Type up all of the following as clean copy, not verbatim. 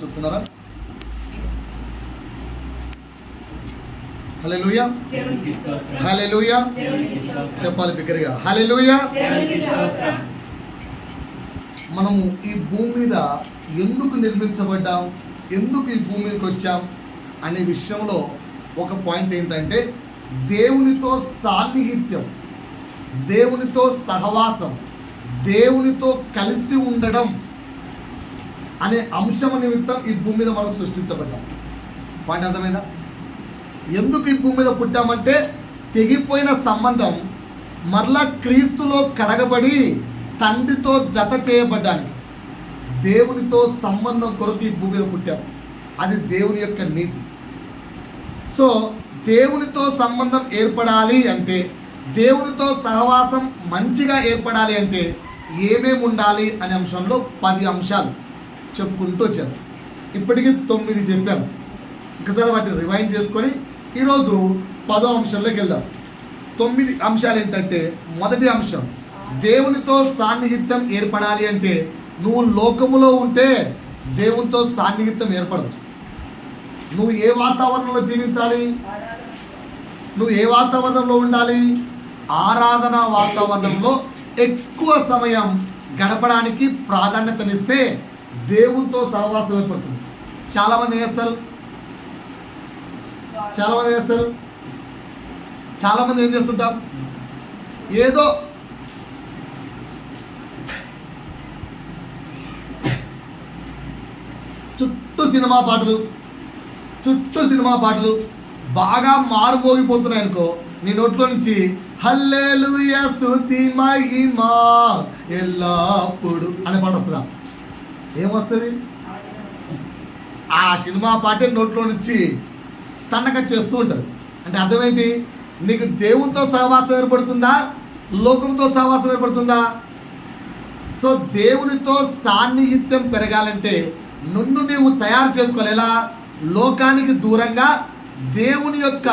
చూస్తున్నారా? హల్లెలూయా, హల్లెలూయా చెప్పాలి బిగ్గరగా, హల్లెలూయా. మనము ఈ భూమి మీద ఎందుకు నిర్మించబడ్డాం, ఎందుకు ఈ భూమి మీదకి వచ్చాం అనే విషయంలో ఒక పాయింట్ ఏంటంటే దేవునితో సాన్నిహిత్యం, దేవునితో సహవాసం, దేవునితో కలిసి ఉండడం అనే అంశం నిమిత్తం ఈ భూమి మీద మనం సృష్టించబడ్డాం. పాయింట్ అర్థమైందా? ఎందుకు ఈ భూమి మీద పుట్టామంటే తెగిపోయిన సంబంధం మరలా క్రీస్తులో కడగబడి తండ్రితో జత చేయబడ్డానికి, దేవునితో సంబంధం కొరకు ఈ భూమి మీద పుట్టాం. అది దేవుని యొక్క నీతి. సో దేవునితో సంబంధం ఏర్పడాలి అంటే, దేవునితో సహవాసం మంచిగా ఏర్పడాలి అంటే ఏమేమి ఉండాలి అనే అంశంలో 10 అంశాలు చెప్పుకుంటూ వచ్చాను. ఇప్పటికీ 9 చెప్పాను. ఒకసారి వాటిని రివైండ్ చేసుకొని ఈరోజు 10వ అంశంలోకి వెళ్దాం. 9 అంశాలు ఏంటంటే, మొదటి అంశం దేవునితో సాన్నిహిత్యం ఏర్పడాలి అంటే నువ్వు లోకములో ఉంటే దేవునితో సాన్నిహిత్యం ఏర్పడదు. నువ్వు ఏ వాతావరణంలో జీవించాలి? నువ్వు ఏ వాతావరణంలో ఉండాలి? ఆరాధన వాతావరణంలో ఎక్కువ సమయం గడపడానికి ప్రాధాన్యతనిస్తే దేవునితో సహవాసం ఏర్పడుతుంది. చాలామంది చేస్తారు, చాలామంది ఏం చేస్తుంటాం, ఏదో చుట్టూ సినిమా పాటలు బాగా మారుమోగిపోతున్నాయి అనుకో, నీ నోట్లో నుంచి హల్లెలూయా స్తుతి మహిమా ఎల్లప్పుడు అనే పాట వస్తుందా? ఏమొస్తుంది? ఆ సినిమా పాటే నోట్లో నుంచి తన్నక చేస్తూ ఉంటుంది. అంటే అర్థం ఏంటి? నీకు దేవునితో సహవాసం ఏర్పడుతుందా, లోకంతో సహవాసం ఏర్పడుతుందా? సో దేవునితో సాన్నిహిత్యం పెరగాలంటే నిన్ను నీవు తయారు చేసుకోవాలి. ఎలా? లోకానికి దూరంగా దేవుని యొక్క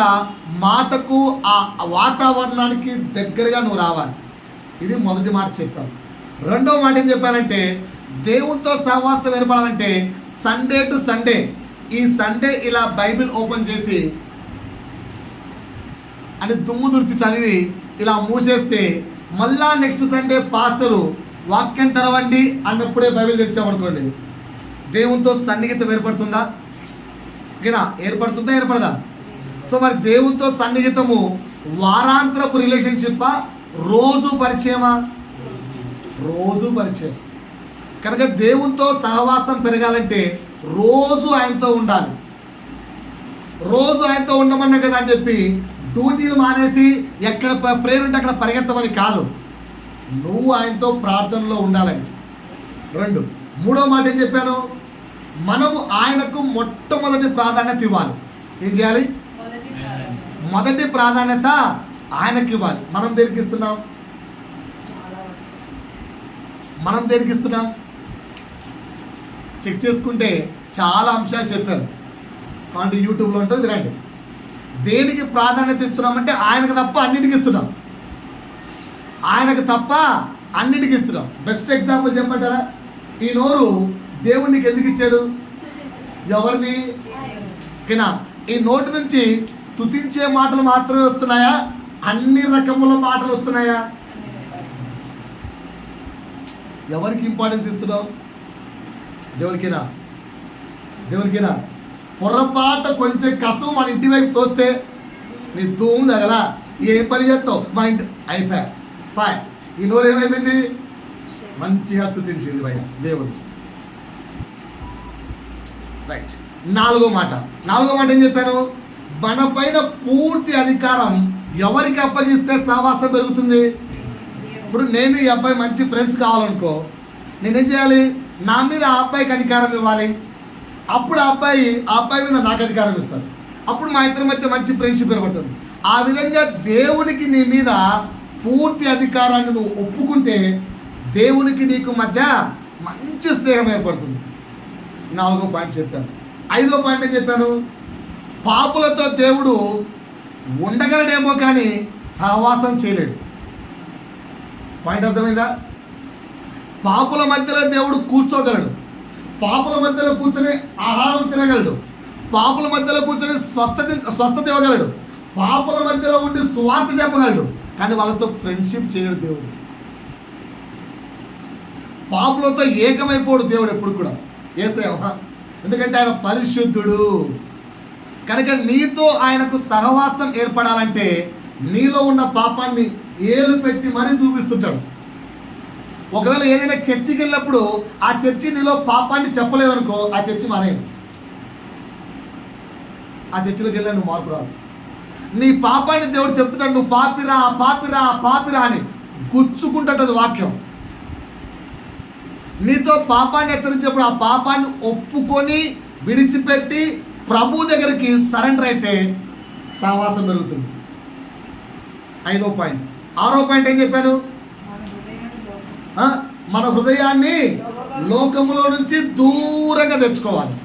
మాటకు, ఆ వాతావరణానికి దగ్గరగా నువ్వు రావాలి. ఇది మొదటి మాట చెప్పాను. రెండవ మాట ఏం చెప్పానంటే, దేవునితో సహవాసం ఏర్పడాలంటే సండే టు సండే, ఈ సండే ఇలా బైబిల్ ఓపెన్ చేసి అని దుమ్ము దుడిచి చదివి ఇలా మూసేస్తే మళ్ళా నెక్స్ట్ సండే పాస్టరు వాక్యం తెరవండి అన్నప్పుడే బైబిల్ తెచ్చామనుకోండి, దేవునితో సన్నిహితం ఏర్పడుతుందా? ఓకేనా? ఏర్పడదా? సో మరి దేవునితో సన్నిహితము వారాంతరపు రిలేషన్షిప్పా, రోజు పరిచయమా? రోజు పరిచయం. కనుక దేవునితో సహవాసం పెరగాలంటే రోజు ఆయనతో ఉండాలి. రోజు ఆయనతో ఉండమన్నా కదా అని చెప్పి డ్యూటీలు మానేసి ఎక్కడ ప్రేయర్ ఉంటే అక్కడ పరిగెత్తమని కాదు, నువ్వు ఆయనతో ప్రార్థనలో ఉండాలని. మూడో మాట ఏం చెప్పాను? మనము ఆయనకు మొట్టమొదటి ప్రాధాన్యత ఇవ్వాలి. ఏం చేయాలి? మొదటి ప్రాధాన్యత ఆయనకి ఇవ్వాలి. మనం దేనికి ఇస్తున్నాం? చెక్ చేసుకుంటే చాలా అంశాలు చెప్పాను. కాబట్టి యూట్యూబ్లో ఉంటుంది, రండి. దేనికి ప్రాధాన్యత ఇస్తున్నామంటే ఆయనకు తప్ప అన్నిటికి ఇస్తున్నాం. బెస్ట్ ఎగ్జాంపుల్ చెప్పమంటారా? ఈ నోరు దేవునికి ఎందుకు ఇచ్చాడు? ఎవరిని? ఓకేనా? ఈ నోటి నుంచి స్తుతించే మాటలు మాత్రమే వస్తున్నాయా, అన్ని రకముల మాటలు వస్తున్నాయా? ఎవరికి ఇంపార్టెన్స్ ఇస్తున్నావు? దేవునికేనా? పొరపాటు కొంచెం కసువు మన ఇంటి వైపు తోస్తే నీ ధూము తగలా, ఏం పని చేస్తావు? మా ఇంటి అయిపోయా. ఈ నోరు ఏమైపోయింది? మంచిగా స్తుతించింది భయ్య దేవుడు. రైట్. నాలుగో మాట ఏం చెప్పాను? మన పైన పూర్తి అధికారం ఎవరికి అప్పగిస్తే సహవాసం పెరుగుతుంది? ఇప్పుడు నేను ఈ అబ్బాయి మంచి ఫ్రెండ్స్ కావాలనుకో, నేనేం చేయాలి? నా మీద ఆ అబ్బాయికి అధికారం ఇవ్వాలి. అప్పుడు ఆ అబ్బాయి మీద నాకు అధికారం ఇస్తాడు. అప్పుడు మా ఇద్దరి మధ్య మంచి ఫ్రెండ్షిప్ ఏర్పడుతుంది. ఆ విధంగా దేవునికి నీ మీద పూర్తి అధికారాన్ని నువ్వు ఒప్పుకుంటే దేవునికి నీకు మధ్య మంచి స్నేహం ఏర్పడుతుంది. 4వ పాయింట్ చెప్పాను. 5వ పాయింట్ ఏం చెప్పాను? పాపులతో దేవుడు ఉండగలడేమో కానీ సహవాసం చేయలేడు. పాయింట్ అర్థమైందా? పాపుల మధ్యలో దేవుడు కూర్చోగలడు, పాపుల మధ్యలో కూర్చొని ఆహారం తినగలడు, పాపుల మధ్యలో కూర్చొని స్వస్థత ఇవ్వగలడు, పాపుల మధ్యలో ఉండి సువార్త చెప్పగలడు. కానీ వాళ్ళతో ఫ్రెండ్షిప్ చేయడు దేవుడు. పాపులతో ఏకమైపోడు దేవుడు ఎప్పుడు కూడా. యేసయ్య, ఎందుకంటే ఆయన పరిశుద్ధుడు కనుక నీతో ఆయనకు సహవాసం ఏర్పడాలంటే నీలో ఉన్న పాపాన్ని ఏలు పెట్టి మరీ చూపిస్తుంటాడు. ఒకవేళ ఏదైనా చర్చికి వెళ్ళినప్పుడు ఆ చర్చి నీలో పాపాన్ని చెప్పలేదనుకో, ఆ చర్చి మానేయండి. ఆ చర్చిలోకి వెళ్ళా నువ్వు మార్పు రాదు. నీ పాపాన్ని దేవుడు చెప్తున్నాడు, నువ్వు పాపిరా పాపిరా పాపిరా అని గుచ్చుకుంటుంటది వాక్యం. నీతో పాపాన్ని హెచ్చరించినప్పుడు ఆ పాపాన్ని ఒప్పుకొని విడిచిపెట్టి ప్రభు దగ్గరికి సరెండర్ అయితే సహవాసం పెరుగుతుంది. 5వ పాయింట్. 6వ పాయింట్ ఏం చెప్పాను? మన హృదయాన్ని లోకములో నుంచి దూరంగా తెచ్చుకోవాలి.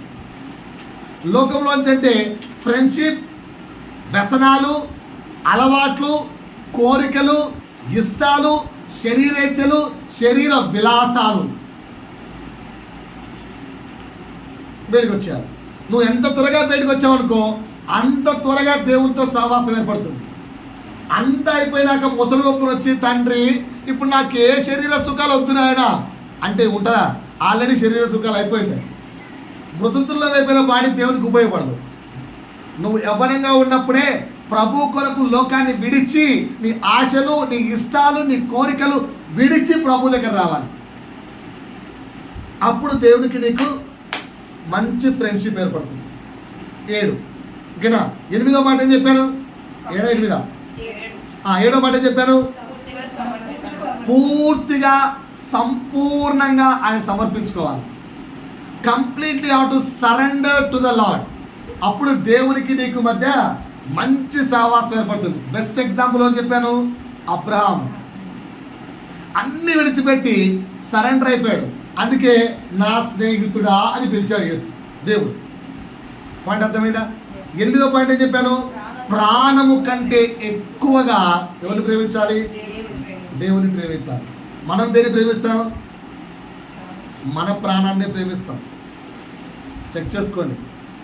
లోకంలోంచి అంటే ఫ్రెండ్షిప్, వ్యసనాలు, అలవాట్లు, కోరికలు, ఇష్టాలు, శరీరేచ్ఛలు, శరీర విలాసాలు బయటకు వచ్చారు. నువ్వు ఎంత త్వరగా బయటకు వచ్చావనుకో అంత త్వరగా దేవునితో సహవాసం ఏర్పడుతుంది. అంత అయిపోయినాక ముసలి గొప్పను వచ్చి, తండ్రి ఇప్పుడు నాకు ఏ శరీర సుఖాలు వద్దునాయనా అంటే ఉంటుందా? ఆల్రెడీ శరీర సుఖాలు అయిపోయింటాయి. మృతుల్లో అయిపోయిన బాడీ దేవునికి ఉపయోగపడదు. నువ్వు యవ్వనంగా ఉన్నప్పుడే ప్రభు కొరకు లోకాన్ని విడిచి నీ ఆశలు, నీ ఇష్టాలు, నీ కోరికలు విడిచి ప్రభు దగ్గర రావాలి. అప్పుడు దేవునికి నీకు మంచి ఫ్రెండ్షిప్ ఏర్పడుతుంది. 7 ఓకేనా? 8వ మాట ఏం చెప్పాను? 7వ మాట ఏం చెప్పాను? పూర్తిగా సంపూర్ణంగా ఆయన సమర్పించుకోవాలి. Completely how to surrender to the lord. అప్పుడు దేవునికి నీకు మధ్య మంచి సహవాసం ఏర్పడుతుంది. బెస్ట్ ఎగ్జాంపుల్ అని చెప్పాను, అబ్రహాం అన్ని విడిచిపెట్టి సరెండర్ అయిపోయాడు. అందుకే నా స్నేహితుడా అని పిలిచాడు యేసు దేవుడు. పాయింట్ అర్థమైందా? 8వ పాయింట్ ఏం చెప్పాను? ప్రాణము కంటే ఎక్కువగా ఎవరిని ప్రేమించాలి? దేవుని ప్రేమించాలి. మనం దేన్ని ప్రేమిస్తాం? మన ప్రాణాన్ని ప్రేమిస్తాం. చెక్ చేసుకోండి.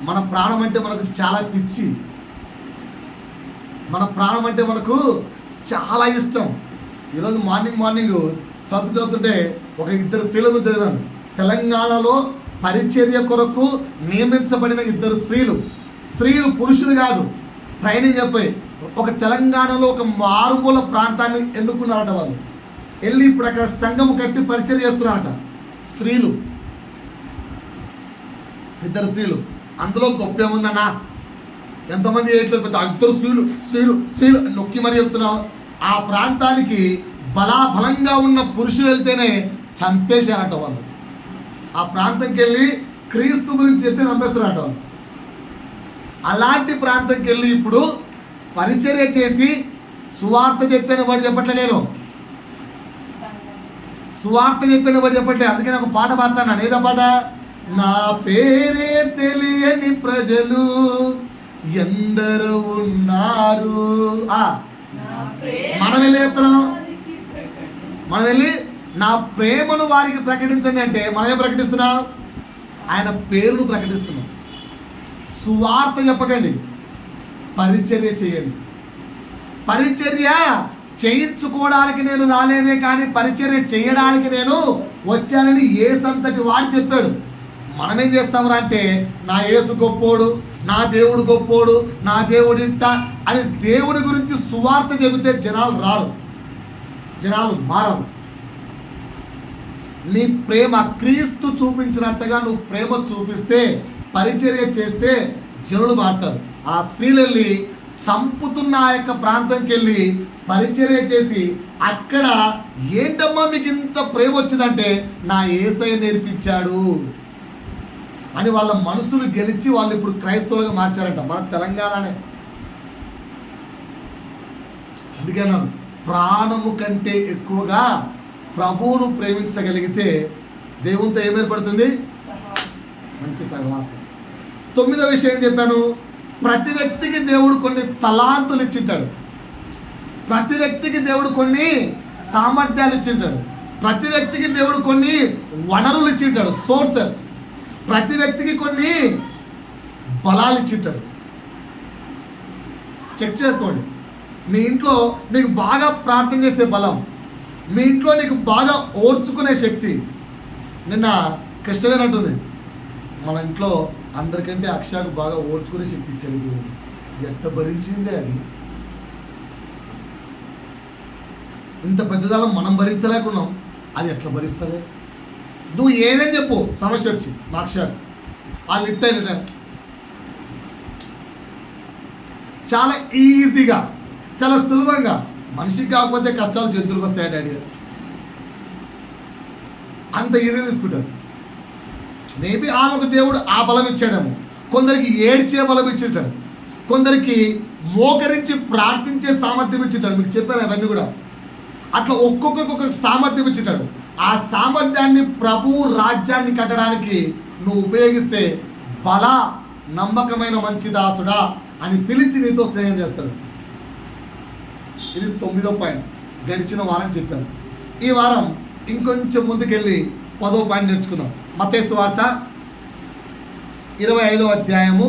మన ప్రాణం అంటే మనకు చాలా పిచ్చి, మన ప్రాణం అంటే మనకు చాలా ఇష్టం. ఈరోజు మార్నింగ్ చదువుతుంటే ఒక 2 స్త్రీలను చదివాను. తెలంగాణలో పరిచర్య కొరకు నియమించబడిన 2 స్త్రీలు పురుషులు కాదు, ట్రైనింగ్ చెప్పి ఒక తెలంగాణలో ఒక మారుమూల ప్రాంతాన్ని ఎన్నుకున్నారట. వాళ్ళు వెళ్ళి ఇప్పుడు అక్కడ సంఘం కట్టి పరిచర్య చేస్తున్నారట. స్త్రీలు 2 స్త్రీలు. అందులో గొప్ప ఏముందన్నా? ఎంతమంది చేయట్లేదు, పెద్ద 2 స్త్రీలు నొక్కి మరీ చెప్తున్నావు. ఆ ప్రాంతానికి బలంగా ఉన్న పురుషులు వెళ్తేనే చంపేశారట వాళ్ళు. ఆ ప్రాంతంకి వెళ్ళి క్రీస్తు గురించి చెప్తే చంపేస్తారట వాళ్ళు. అలాంటి ప్రాంతంకి వెళ్ళి ఇప్పుడు పరిచర్య చేసి సువార్త చెప్పిన వాడు చెప్పట్లే, నేను సువార్త చెప్పిన వాడు చెప్పట్లే. అందుకే నాకు పాట పాడతాను. ఏదో పాట? నా పేరే తెలియని ప్రజలు ఎందరో ఉన్నారు. మనం వెళ్ళి చెప్తున్నాం, మనం వెళ్ళి నా ప్రేమను వారికి ప్రకటించండి అంటే మనం ఏం ప్రకటిస్తున్నాం? ఆయన పేరును ప్రకటిస్తున్నాం. సువార్త చెప్పకండి, పరిచర్య చేయండి. పరిచర్య చేయించుకోవడానికి నేను రాలేదే కానీ పరిచర్య చేయడానికి నేను వచ్చానని యేసంతటి వాడు చెప్పాడు. మనమేం చేస్తామరా అంటే నా యేసు గొప్పోడు, నా దేవుడు గొప్పోడు, నా దేవుడింట అని దేవుడి గురించి సువార్త చెబితే జనాలు రారు, జనాలు మారరు. నీ ప్రేమ క్రీస్తు చూపించినట్టుగా నువ్వు ప్రేమ చూపిస్తే, పరిచర్య చేస్తే జనులు మారుతారు. ఆ స్త్రీలు వెళ్ళి చంపుతున్న ఆ యొక్క ప్రాంతంకి వెళ్ళి పరిచర్య చేసి అక్కడ ఏంటమ్మా మీకు ఇంత ప్రేమ వచ్చిందంటే నా యేసయ్య నేర్పించాడు అని వాళ్ళ మనసులు గెలిచి వాళ్ళు ఇప్పుడు క్రైస్తవులుగా మార్చారంట. మన తెలంగాణనే. అందుకే నన్ను ప్రాణము కంటే ఎక్కువగా ప్రభువును ప్రేమించగలిగితే దేవునితో ఏం ఏర్పడుతుంది? మంచి సహవాసం. 9వ విషయం చెప్పాను, ప్రతి వ్యక్తికి దేవుడు కొన్ని తలాంతులు ఇచ్చింటాడు. ప్రతి వ్యక్తికి దేవుడు కొన్ని సామర్థ్యాలు ఇచ్చింటాడు. ప్రతి వ్యక్తికి దేవుడు కొన్ని వనరులు ఇచ్చింటాడు, సోర్సెస్. ప్రతి వ్యక్తికి కొన్ని బలాలు ఇచ్చింటారు. చెక్ చేసుకోండి. మీ ఇంట్లో నీకు బాగా ప్రార్థన చేసే బలం, మీ ఇంట్లో నీకు బాగా ఓర్చుకునే శక్తి. నిన్న కృష్ణగా అంటుంది, మన ఇంట్లో అందరికంటే అక్షయకు బాగా ఓర్చుకునే శక్తి ఇచ్చాడు. ఎట్ట భరించిందే అది. ఇంత పెద్దదాలం మనం భరించలేకున్నాం, అది ఎట్లా భరిస్తుంది? నువ్వు ఏదని చెప్పు, సమస్య వచ్చి మా అక్షయకు వాళ్ళు ఇట్ట చాలా ఈజీగా, చాలా సులభంగా. మనిషికి కాకపోతే కష్టాలు జంతువులకు వస్తాయి డాడీ, అంత ఈజీగా తీసుకుంటారు. మేబీ ఆమెకు దేవుడు ఆ బలం ఇచ్చాడేమో. కొందరికి ఏడ్చే బలం ఇచ్చింటాడు, కొందరికి మోకరించి ప్రార్థించే సామర్థ్యం ఇచ్చింటాడు. మీకు చెప్పాను అవన్నీ కూడా. అట్లా ఒక్కొక్కరికి ఒక్కొక్క సామర్థ్యం ఇచ్చింటాడు. ఆ సామర్థ్యాన్ని ప్రభు రాజ్యాన్ని కట్టడానికి నువ్వు ఉపయోగిస్తే బల నమ్మకమైన మంచి దాసుడా అని పిలిచి నీతో స్నేహం చేస్తాడు. ఇది 9వ పాయింట్. గడిచిన వారం చెప్పాను. ఈ వారం ఇంకొంచెం ముందుకెళ్ళి 10వ పాయింట్ నేర్చుకుందాం. మత్తయి సువార్త 25వ అధ్యాయము.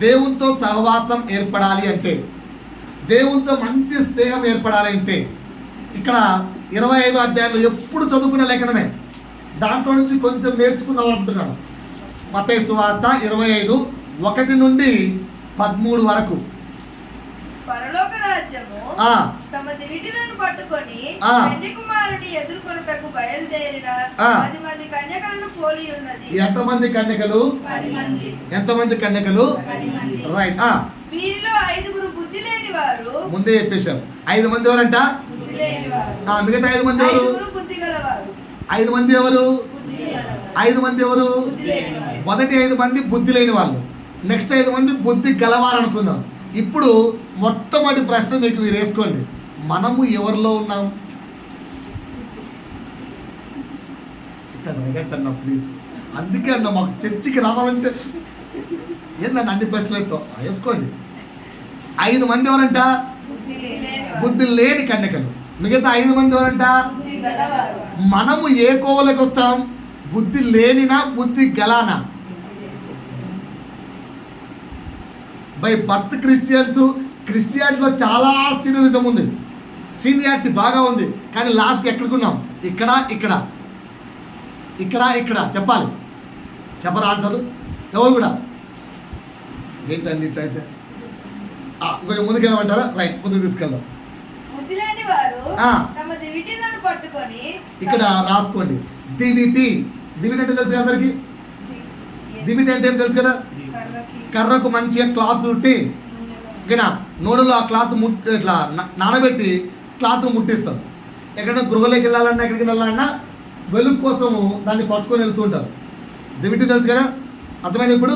దేవునితో సహవాసం ఏర్పడాలి అంటే, దేవునితో మంచి స్నేహం ఏర్పడాలి అంటే, ఇక్కడ 25వ అధ్యాయంలో ఎప్పుడు చదువుకున్న లేఖనమే, దాంట్లో నుంచి కొంచెం నేర్చుకుందాం అనుకుంటున్నాను. మత్తయి సువార్త 25:1 నుండి 13 వరకు. పరలోక రాజ్యము తమ దివిటీలను పట్టుకొని పెళ్లి కుమారుని ఎదుర్కొనుటకు బయలుదేరిన 10 మంది కన్యకలను పోలి ఉన్నది. ఎంతమంది కన్యకలు? 10 మంది. ఎంతమంది కన్యకలు? 10 మంది. రైట్. వీరిలో 5 బుద్ధి లేని వారు. ముందే చెప్పేశారు. 5 మంది ఎవరంట? బుద్ధి లేని వారు. మిగతా 5 మంది ఎవరు? 5 బుద్ధి గలవారు. 5 మంది ఎవరు? బుద్ధి గలవారు. 5 మంది ఎవరు? బుద్ధి లేని వారు. మొదటి 5 మంది బుద్ధి లేని వాళ్ళు, నెక్స్ట్ 5 మంది బుద్ధి గలవారు అనుకుందాం. ఇప్పుడు మొట్టమొదటి ప్రశ్న మీకు మీరు వేసుకోండి, మనము ఎవరిలో ఉన్నాం? ప్లీజ్, అందుకే అన్న మాకు చర్చికి రావాలంటే ఏందన్న అన్ని ప్రశ్నలతో వేసుకోండి. 5 మంది ఎవరంట? బుద్ధి లేని కన్యకలు. మిగతా 5 మంది ఎవరంట? బుద్ధి గలవారు. మనము ఏ కోవలకు వస్తాం? బుద్ధి లేనినా బుద్ధి గలానా? బై బర్త్ క్రిస్టియానిటీలో చాలా సీనియరిజం ఉంది, సీనియారిటీ బాగా ఉంది. కానీ లాస్ట్కి ఎక్కడికి ఉన్నాం? ఇక్కడ ఇక్కడ ఇక్కడ ఇక్కడ చెప్పాలి. చెప్పరా ఆన్సర్? ఎవరు కూడా ఏంటండి ఇట్లయితే కొంచెం ముందుకు వెళ్ళమంటారా? రైట్, ముందుకు తీసుకెళ్దాం. బుద్ధి లేని వారు తమ దివిటీలను పట్టుకొని. ఇక్కడ రాసుకోండి. దివిటి. దివిటి అంటే తెలుసు అందరికి. దివిటి అంటే ఏం తెలుసు కదా? కర్రకు మంచిగా క్లాత్ చుట్టి ఓకేనా, నూనెలో ఆ క్లాత్ ఇట్లా నానబెట్టి క్లాత్ ముట్టిస్తారు. ఎక్కడైనా గృహలోకి వెళ్ళాలన్నా ఎక్కడికి వెళ్ళాలన్నా వెలుగు కోసము దాన్ని పట్టుకొని వెళ్తూ ఉంటారు. దివిటి తెలుసు కదా, అర్థమైంది. ఇప్పుడు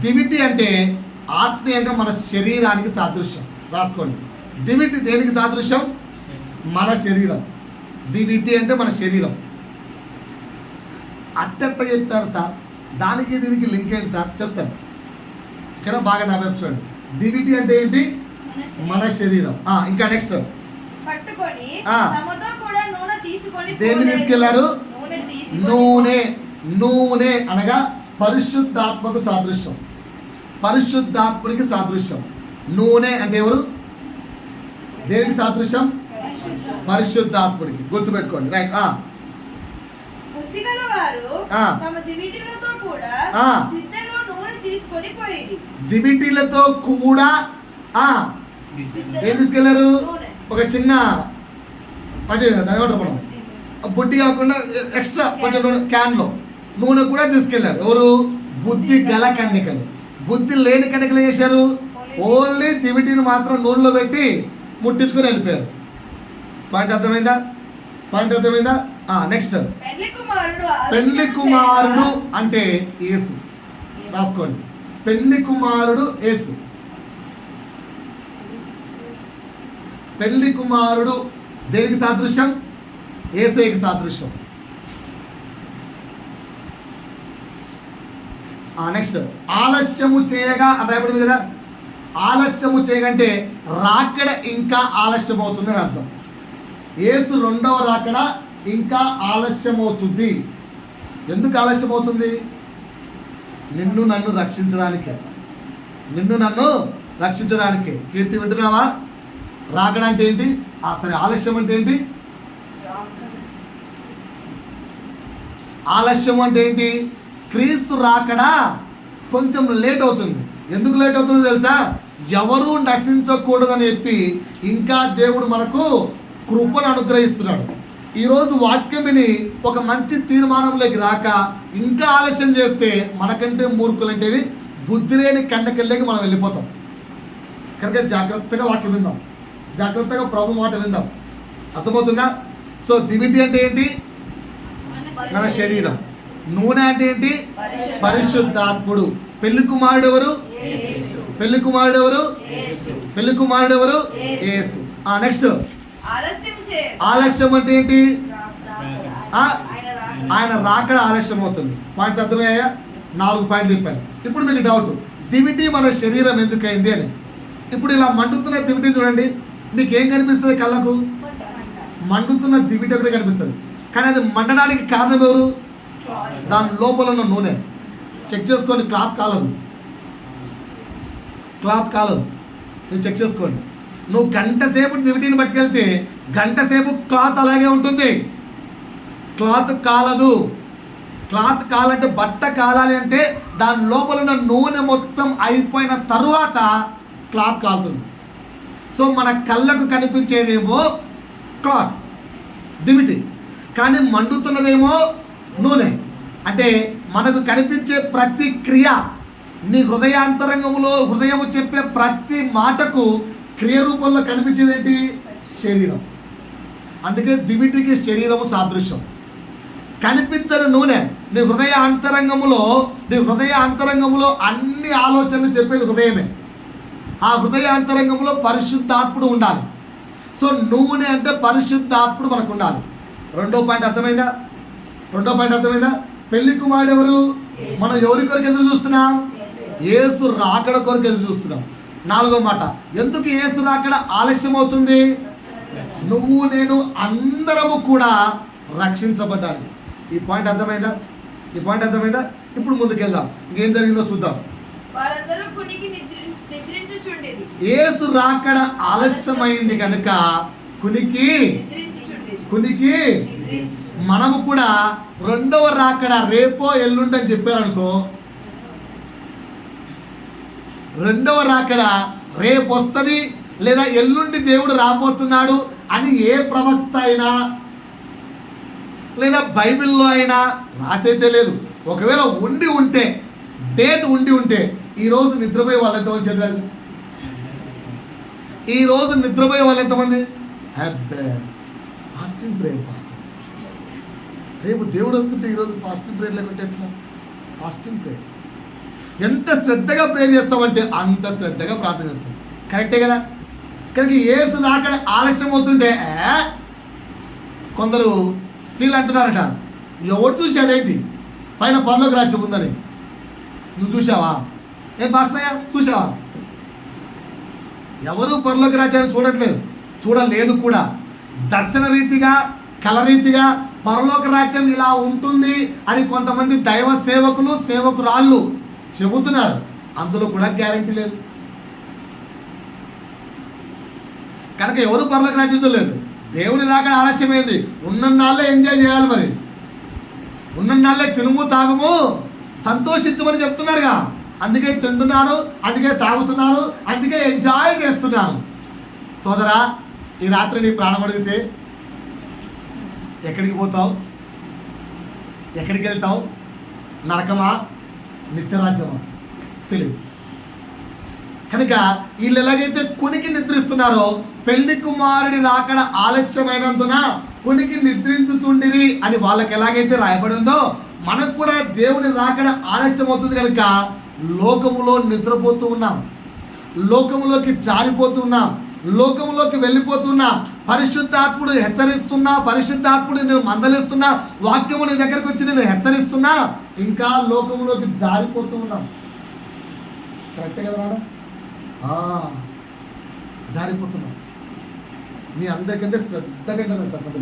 దివిటి అంటే ఆత్మీయంగా మన శరీరానికి సాదృశ్యం. రాసుకోండి. దివిటి దేనికి సాదృశ్యం? మన శరీరం. దివిటి అంటే మన శరీరం. అట్టెట్ట చెప్పారు సార్, దానికి దీనికి లింక్ ఏంటి సార్ చెప్తాను. ఇక్కడ బాగా నా వైపు చూడండి. దివిటి అంటే ఏంటి? మన శరీరం. ఇంకా నెక్స్ట్ పట్టుకొని తమతో కూడా నూనె తీసుకొని. దేన్ని తీసుకెళ్లారు? నూనె. నూనె అనగా పరిశుద్ధాత్మకు సాదృశ్యం, పరిశుద్ధాత్ముడికి సాదృశ్యం. నూనె అంటే ఎవరు? దేనికి సాదృశ్యం? పరిశుద్ధాత్ముడికి. గుర్తుపెట్టుకోండి. రైట్. బుద్ధి గలవారు తమ దివిటీలతో కూడా సిద్ధలో నూనె తీసుకొని పోయి. దివిటీలతో కూడా ఏం తీసుకెళ్లారు? ఒక చిన్న మనం బుడ్డి కాకుండా ఎక్స్ట్రా కొంచెం క్యాన్లో నూనె కూడా తీసుకెళ్లారు. ఎవరు? బుద్ధి గల కన్యకలు. బుద్ధి లేని కన్యకలు చేశారు, ఓన్లీ దివిటీని మాత్రం నూనెలో పెట్టి ముట్టించుకొని వెళ్ళిపోయారు. పాయింట్ అర్థమైందా? పాయింట్ అర్థమైందా? నెక్స్ట్ పెళ్లి కుమారుడు అంటే యేసు. రాసుకోండి. పెళ్లి కుమారుడు యేసు. పెళ్లి కుమారుడు దేనికి సాదృశ్యం? యేసుకి సాదృశ్యం. నెక్స్ట్ ఆలస్యము చేయగా అంటే అయిపోయింది కదా. ఆలస్యము చేయగంటే రాకడ ఇంకా ఆలస్యం అవుతుంది అని అర్థం. యేసు రెండవ రాకడ ఇంకా ఆలస్యం అవుతుంది. ఎందుకు ఆలస్యం అవుతుంది? నిన్ను నన్ను రక్షించడానికి, నిన్ను నన్ను రక్షించడానికి. కీర్తి వింటున్నావా? రాకడ అంటే ఏంటి? సరే, ఆలస్యం అంటే ఏంటి? ఆలస్యం అంటే ఏంటి? క్రీస్తు రాకడ కొంచెం లేట్ అవుతుంది. ఎందుకు లేట్ అవుతుందో తెలుసా? ఎవరూ నశించకూడదని చెప్పి ఇంకా దేవుడు మనకు కృపను అనుగ్రహిస్తున్నాడు. ఈరోజు వాక్యం విని ఒక మంచి తీర్మానంలోకి రాక ఇంకా ఆలస్యం చేస్తే మనకంటే మూర్ఖులంటేది బుద్ధి లేని కండకెళ్ళకి మనం వెళ్ళిపోతాం. కనుక జాగ్రత్తగా వాక్యం విందాం, జాగ్రత్తగా ప్రభు మాట విందాం. అర్థమవుతుందా? సో దివిటి అంటే ఏంటి? మన శరీరం. నూనె అంటే ఏంటి? పరిశుద్ధాత్ముడు. పెళ్లి కుమారుడు ఎవరు? పెళ్లి కుమారుడు ఎవరు? పెళ్లి కుమారుడు ఎవరు? యేసు. నెక్స్ట్, ఆలస్యం అంటే ఏంటి? ఆయన రాకడ ఆలస్యం అవుతుంది. పాయింట్స్ అర్థమయ్యాయా? 4 పాయింట్లు చెప్పాను. ఇప్పుడు మీకు డౌట్, దివిటి మన శరీరం ఎందుకైంది అని. ఇప్పుడు ఇలా మండుతున్న దివిటి చూడండి, మీకు ఏం కనిపిస్తుంది? కళ్ళకు మండుతున్న దివిటి ఒకటి కనిపిస్తుంది. కానీ అది మండడానికి కారణం ఎవరు? దాని లోపల ఉన్న నూనె. చెక్ చేసుకోండి, క్లాత్ కాలదు, క్లాత్ కాలదు. మీరు చెక్ చేసుకోండి. నువ్వు గంట సేపు దివిటిని పట్టుకెళ్తే గంట సేపు క్లాత్ అలాగే ఉంటుంది. క్లాత్ కాలదు. క్లాత్ కాలంటే, బట్ట కాలాలి అంటే దాని లోపల ఉన్న నూనె మొత్తం అయిపోయిన తరువాత క్లాత్ కాలుతుంది. సో మన కళ్ళకు కనిపించేదేమో క్లాత్, దివిటి, కానీ మండుతున్నదేమో నూనె. అంటే మనకు కనిపించే ప్రతి క్రియ, నీ హృదయాంతరంగంలో హృదయము చెప్పే ప్రతి మాటకు క్రియ రూపంలో కనిపించేది ఏంటి? శరీరం. అందుకే దివిటికి శరీరము సాదృశ్యం. కనిపించని నూనె నీ హృదయ అంతరంగంలో అన్ని ఆలోచనలు చెప్పేది హృదయమే. ఆ హృదయ అంతరంగంలో పరిశుద్ధాత్ముడు ఉండాలి. సో నూనె అంటే పరిశుద్ధాత్ముడు మనకు ఉండాలి. రెండో పాయింట్ అర్థమైందా? పెళ్లి కుమారుడు ఎవరు? మనం ఎవరి కొరకు ఎదురు చూస్తున్నాం? యేసు రాకడ కొరకు ఎదురు చూస్తున్నాం. 4వ మాట, ఎందుకు యేసు రాకడ ఆలస్యం అవుతుంది? నువ్వు నేను అందరము కూడా రక్షించబడ్డాను. ఈ పాయింట్ అర్థమైందా? ఇప్పుడు ముందుకెళ్దాం, ఇంకేం జరిగిందో చూద్దాం. యేసు రాకడ ఆలస్యమైంది కనుక కునికి మనము కూడా రెండవ రాకడ రేపో ఎల్లుండని చెప్పారనుకో, రెండవ రాకడ రేపు వస్తుంది లేదా ఎల్లుండి దేవుడు రాబోతున్నాడు అని ఏ ప్రవక్త అయినా లేదా బైబిల్లో అయినా రాసైతే లేదు. ఒకవేళ డేట్ ఉండి ఉంటే ఈరోజు నిద్రపోయే వాళ్ళు ఎంతమంది చదివారు? ఈరోజు నిద్రపోయే వాళ్ళు ఎంతమంది? Fasting prayer. రేపు దేవుడు వస్తుంటే ఈరోజు ఫాస్టింగ్ ప్రేయర్ లేకుంటే ఎట్లా? ఫాస్టింగ్ ప్రేయర్ ఎంత శ్రద్ధగా ప్రేయర్ చేస్తామంటే అంత శ్రద్ధగా ప్రార్థన చేస్తాం. కరెక్టే కదా? కనుక యేసు రాకడ ఆలస్యం అవుతుంటే కొందరు స్త్రీలు అంటున్నారట, ఎవరు చూశాడేంటి పైన పరలోక రాజ్యం ఉందని? నువ్వు చూసావా? బాస్నయ్య చూసావా? ఎవరు పరలోక రాజ్యాన్ని చూడలేదు కూడా. దర్శన రీతిగా, కళరీతిగా పరలోక రాజ్యం ఇలా ఉంటుంది అని కొంతమంది దైవ సేవకురాళ్ళు చెబుతున్నారు. అందులో కూడా గ్యారంటీ లేదు. కనుక ఎవరు పరలోక రాజ్యం లేదు. దేవుడి రాకడ ఆలస్యమైంది. ఉన్నన్నాళ్ళే ఎంజాయ్ చేయాలి. మరి ఉన్నన్నాళ్ళే తినుము తాగుము సంతోషించమని చెప్తున్నారుగా. అందుకే తింటున్నాను, అందుకే తాగుతున్నాను, అందుకే ఎంజాయ్ చేస్తున్నాను. సోదరా, ఈ రాత్రి నీ ప్రాణం అడిగితే ఎక్కడికి పోతావు? ఎక్కడికి వెళ్తావు? నరకమా, నిత్యరాజ్యమా? తెలియదు. కనుక వీళ్ళు ఎలాగైతే కునికి నిద్రిస్తున్నారో, పెళ్లి కుమారుడి రాకడ ఆలస్యమైనందున కునికి నిద్రించుచుండిరి అని వాళ్ళకి ఎలాగైతే రాయబడి ఉందో, మనకు కూడా దేవుని రాకడ ఆలస్యం అవుతుంది కనుక లోకములో నిద్రపోతూ ఉన్నాం, లోకములోకి జారిపోతూ ఉన్నాం, లోకములోకి వెళ్ళిపోతున్నా. పరిశుద్ధాత్ముడు హెచ్చరిస్తున్నా, పరిశుద్ధాత్ముడు నేను మందలిస్తున్నా, వాక్యము నీ దగ్గరకు వచ్చి నేను హెచ్చరిస్తున్నా, ఇంకా లోకములోకి జారిపోతూ ఉన్నాం. కరెక్టే కదా మేడం? జారిపోతున్నాం. మీ అందరికంటే శ్రద్ధగా చెప్పదు.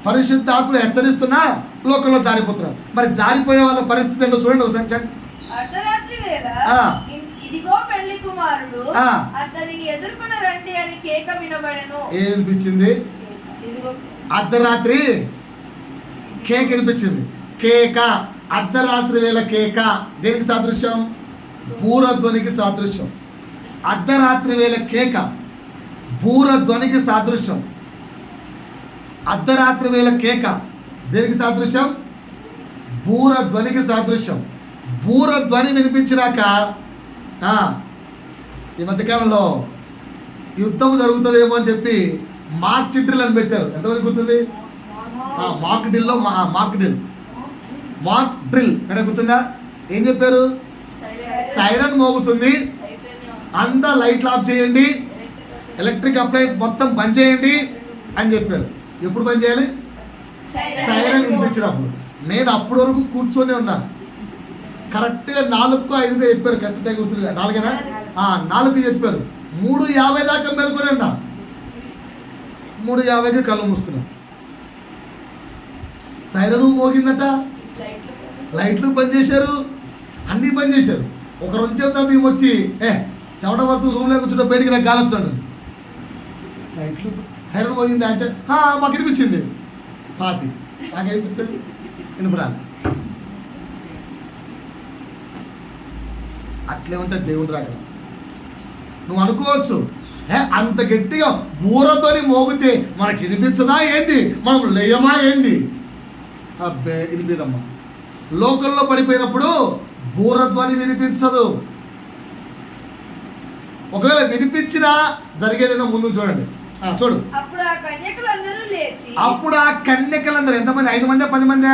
పరిశుద్ధాత్ముడు హెచ్చరిస్తున్నా లోకంలో జారిపోతున్నారు. మరి జారిపోయే వాళ్ళ పరిస్థితి ఏంటో చూడండి ఒకసారి చెప్పండి. అర్ధరాత్రి వేళ ఇదిగో పెళ్లి కుమారుడు అతనిని ఎదుర్కొని రండి అని కేక వినబడెను. ఏం వినిపించింది? అర్ధరాత్రి కేక వినిపించింది. కేక, అర్ధరాత్రి వేళ కేక దేనికి సాదృశ్యం? బూరధ్వనికి సాదృశ్యం. అర్ధరాత్రి వేళ కేక బూరధ్వనికి సాదృశ్యం. అర్ధరాత్రి వేళ కేక దేనికి సాదృశ్యం? బూరధ్వనికి సాదృశ్యం. బూరధ్వని వినిపించినాక ఈ మధ్యకాలంలో యుద్ధం జరుగుతుందేమో అని చెప్పి మాక్ డ్రిల్ అని పెట్టారు. ఎంతమంది గుర్తుంది? మాక్ డ్రిల్లో మాక్ డ్రిల్ ఎక్కడ గుర్తుందా? ఏం చెప్పారు? సైరన్ మోగుతుంది, అంతా లైట్లు ఆఫ్ చేయండి, ఎలక్ట్రిక్ అప్లయన్స్ మొత్తం బంద్ చేయండి అని చెప్పారు. ఎప్పుడు బంద్ చేయాలి? సైరన్ వినిపించినప్పుడు. నేను అప్పటి వరకు కూర్చొని ఉన్నా. కరెక్ట్గా 4-5 చెప్పారు. కరెక్ట్గా గుర్తుంది. 4 4 చెప్పారు. 3:50 దాకా మేల్కొని ఉన్నా. 3:50కి కళ్ళు మూసుకున్నా. సైరను మోగిందట, లైట్లు బంద్ చేశారు, అన్నీ బంద్ చేశారు. ఒక 2 చెప్తాను మేము వచ్చి చెమట పడుతుంది, రూమ్లో కూర్చుంటే బయటికి నాకు గాలి వస్తున్నాడు. లైట్లు సైరన్ మోగింది అంటే మాకు వినిపించింది. పాపి నాకేమిస్తుంది? వినపరాలి. అట్లే ఉంటే దేవుడు రాక నువ్వు అనుకోవచ్చు, అంత గట్టిగా బూరతోని మోగితే మనకి వినిపించదా ఏంది? మనం లేయమా ఏంది? అబ్బే వినిపిదమ్మా. లోకల్లో పడిపోయినప్పుడు బూరధ్వని వినిపించదు. ఒకవేళ వినిపించినా జరిగేదేదో ముందు చూడండి. చూడు. అప్పుడు ఆ కన్యకలందరూ ఎంతమంది? 5 మంది 10 మంది?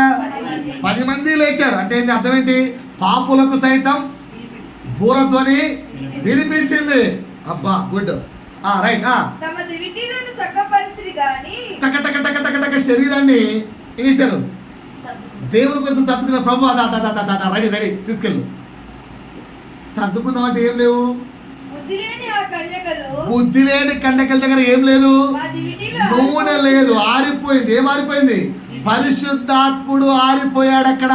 10 మంది లేచారు. అంటే ఏంటి అర్థం? ఏంటి? పాపులకు సైతం బూరధ్వని వినిపించింది. అబ్బా గుడ్. రైట్. టక శరీరాన్ని వేశారు. దేవుని కోసం సర్దుకున్న ప్రభు రెడీ తీసుకెళ్ళు. సర్దుకుందాం అంటే ఏం లేవు. బుద్ధి లేని కన్యకల దగ్గర ఏం లేదు, నూనె లేదు, ఆరిపోయింది. ఏం ఆరిపోయింది? పరిశుద్ధాత్ముడు ఆరిపోయాడు అక్కడ.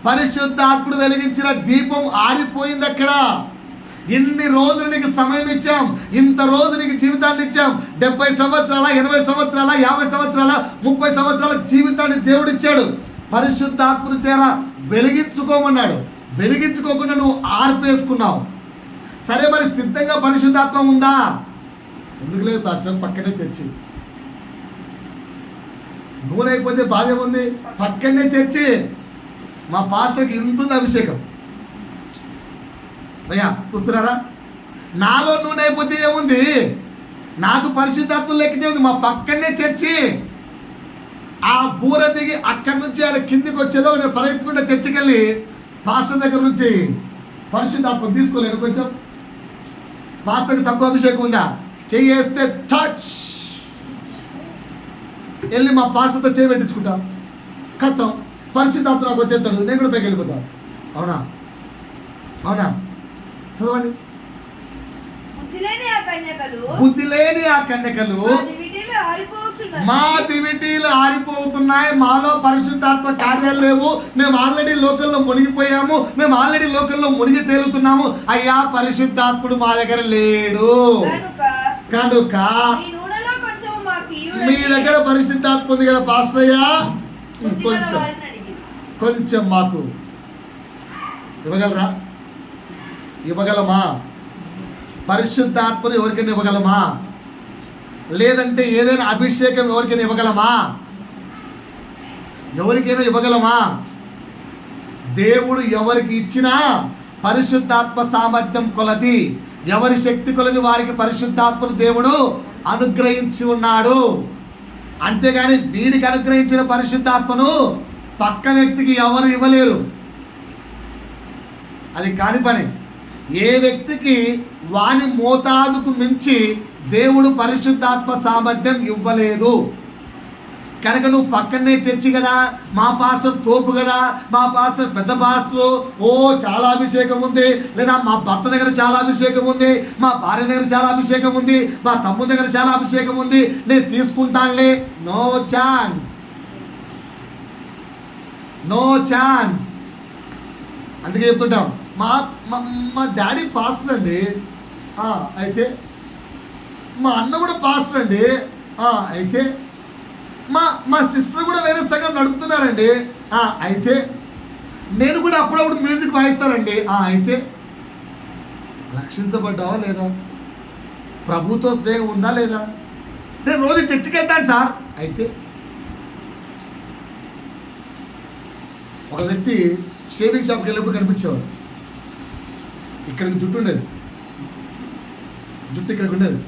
పరిశుద్ధాత్ముడు వెలిగించిన దీపం ఆరిపోయింది అక్కడ. ఇన్ని రోజులు నీకు సమయం ఇచ్చాం, ఇంత రోజు నీకు జీవితాన్ని ఇచ్చాం. 70 సంవత్సరాల 80 సంవత్సరాల 50 సంవత్సరాల 30 సంవత్సరాల జీవితాన్ని దేవుడు ఇచ్చాడు. పరిశుద్ధాత్ముడి తేర వెలిగించుకోమన్నాడు. వెలిగించుకోకుండా నువ్వు ఆర్పేసుకున్నావు. సరే, మరి సిద్ధంగా పరిశుద్ధాత్మ ఉందా? ఎందుకు లేదు పాస్టర్? పక్కనే చర్చి. నూనె అయిపోతే బాధ ఏముంది? పక్కనే చర్చి. మా పాస్టర్కి ఇంతుంది అభిషేకం. భయ్యా చూస్తున్నారా? నాలో నూనె అయిపోతే ఏముంది? నాకు పరిశుద్ధాత్మ లెక్కనే ఉంది. మా పక్కనే చర్చి. ఆ బూర దిగి అక్కడి నుంచి ఆయన కిందికి వచ్చేలో నేను పరిగెత్తుకుంటే చర్చికి వెళ్ళి పాస్టర్ దగ్గర నుంచి పరిశుద్ధాత్మ తీసుకోలేను. కొంచెం పాస్టర్కి తక్కువ అభిషేకం ఉందా? చెయ్యేస్తే టచ్ వెళ్ళి మా పాస్టర్తో చేయి పెట్టించుకుంటా. కథం పరిశుద్ధాత్మ నాకు వచ్చేస్తాడు, నేను కూడా పైకి వెళ్ళిపోతాను. అవునా? అవునా? చదవండి. బుద్ధి లేని ఆ కన్యకలు మా దివిటీలు ఆరిపోతున్నాయి. మాలో పరిశుద్ధాత్మ కార్యాలు లేవు. మేము ఆల్రెడీ లోకల్లో మునిగిపోయాము. మేము ఆల్రెడీ లోకల్లో మునిగి తేలుతున్నాము. అయ్యా పరిశుద్ధాత్ముడు మా దగ్గర లేడు కనుక మీ దగ్గర పరిశుద్ధాత్మ ఉంది కదా పాస్టర్ అయ్యా, కొంచెం మాకు ఇవ్వగలరా? ఇవ్వగలమా? పరిశుద్ధాత్మను ఎవరికైనా ఇవ్వగలమా? లేదంటే ఏదైనా అభిషేకం ఎవరికైనా ఇవ్వగలమా? ఎవరికైనా ఇవ్వగలమా? దేవుడు ఎవరికి ఇచ్చినా పరిశుద్ధాత్మ సామర్థ్యం కొలది, ఎవరి శక్తి కొలది వారికి పరిశుద్ధాత్మను దేవుడు అనుగ్రహించి ఉన్నాడు. అంతేగాని వీడికి అనుగ్రహించిన పరిశుద్ధాత్మను పక్క వ్యక్తికి ఎవరు ఇవ్వలేరు. అది కాని పని. ఏ వ్యక్తికి వాని మోతాదుకు మించి దేవుడు పరిశుద్ధాత్మ సామర్థ్యం ఇవ్వలేదు. కనుక నువ్వు పక్కనే చర్చి కదా, మా పాస్టర్ తోపు కదా, మా పాస్టర్ పెద్ద పాస్టర్, చాలా అభిషేకం ఉంది, లేదా మా భర్త దగ్గర చాలా అభిషేకం ఉంది, మా భార్య దగ్గర చాలా అభిషేకం ఉంది, మా తమ్ముడి దగ్గర చాలా అభిషేకం ఉంది, నేను తీసుకుంటానులే. No chance. No chance. అందుకే చెప్తుంటాం, మా మా డాడీ పాస్టర్ అండి, అయితే మా అన్న కూడా పాస్టర్ అండి, అయితే మా సిస్టర్ కూడా వేరే సంఘం నడుపుతున్నారండి, అయితే నేను కూడా అప్పుడప్పుడు మ్యూజిక్ వాయిస్తానండి, అయితే రక్షించబడ్డావా లేదా? ప్రభుతో స్నేహం ఉందా లేదా? నేను రోజు చర్చికి వెళ్తాను సార్, అయితే ఒక వ్యక్తి షేవింగ్ షాప్కి వెళ్ళినప్పుడు కనిపించేవాడు. ఇక్కడికి జుట్టు ఉండేది, జుట్టు ఇక్కడికి ఉండేది.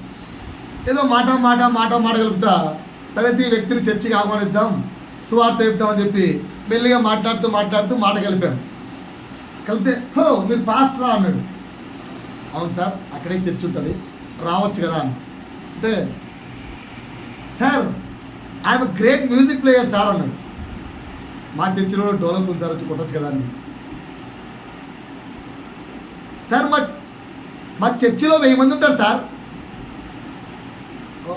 ఏదో మాట కలుపుతా, సరే ఈ వ్యక్తిని చర్చికి ఆహ్వానిద్దాం, సువార్త చెప్తాం అని చెప్పి మెల్లిగా మాట్లాడుతూ మాట కలిపితే హో మీరు పాస్టరా అన్నాడు. అవును సార్, అక్కడే చర్చ్ ఉంటుంది, రావచ్చు కదా అని. అంటే sir I'm great music player sir అన్నాడు. మా చర్చిలో డోలక్ ఉంది సార్, వచ్చి కొట్టచ్చు కదా అని. సార్ మా చర్చిలో 1000 మంది ఉంటారు సార్. ఓ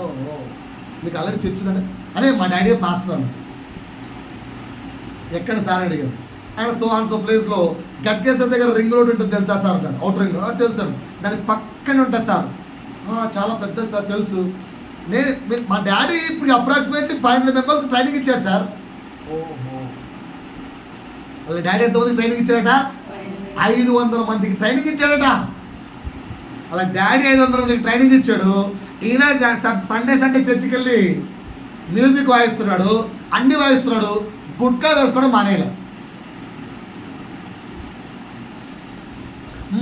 మీకు ఆల్రెడీ చర్చ్ ఉందండి. అదే మా డాడీ పాస్టర్ అన్నాడు. ఎక్కడ సార్ అడిగారు. ఆయన సో ప్లేస్లో గట్కేశ్వర దగ్గర రింగ్ రోడ్ ఉంటుంది తెలుసా సార్ అన్నాడు. అవుటర్ రింగ్ రోడ్ తెలుసు, దానికి పక్కనే ఉంటుంది సార్. చాలా పెద్ద సార్ తెలుసు. మా డాడీ ఇప్పుడు అప్రాక్సిమేట్లీ 500 మెంబర్స్కి ట్రైనింగ్ ఇచ్చాడు సార్. ఓహో, వాళ్ళ డాడీ ఎంతమందికి ట్రైనింగ్ ఇచ్చాడట? 500 మందికి ట్రైనింగ్ ఇచ్చాడట. వాళ్ళ డాడీ 500 మందికి ట్రైనింగ్ ఇచ్చాడు. ఈయన సండే చర్చికి వెళ్ళి మ్యూజిక్ వాయిస్తున్నాడు, అన్ని వాయిస్తున్నాడు, గుట్కా వేసుకోవడం మానేయాలి,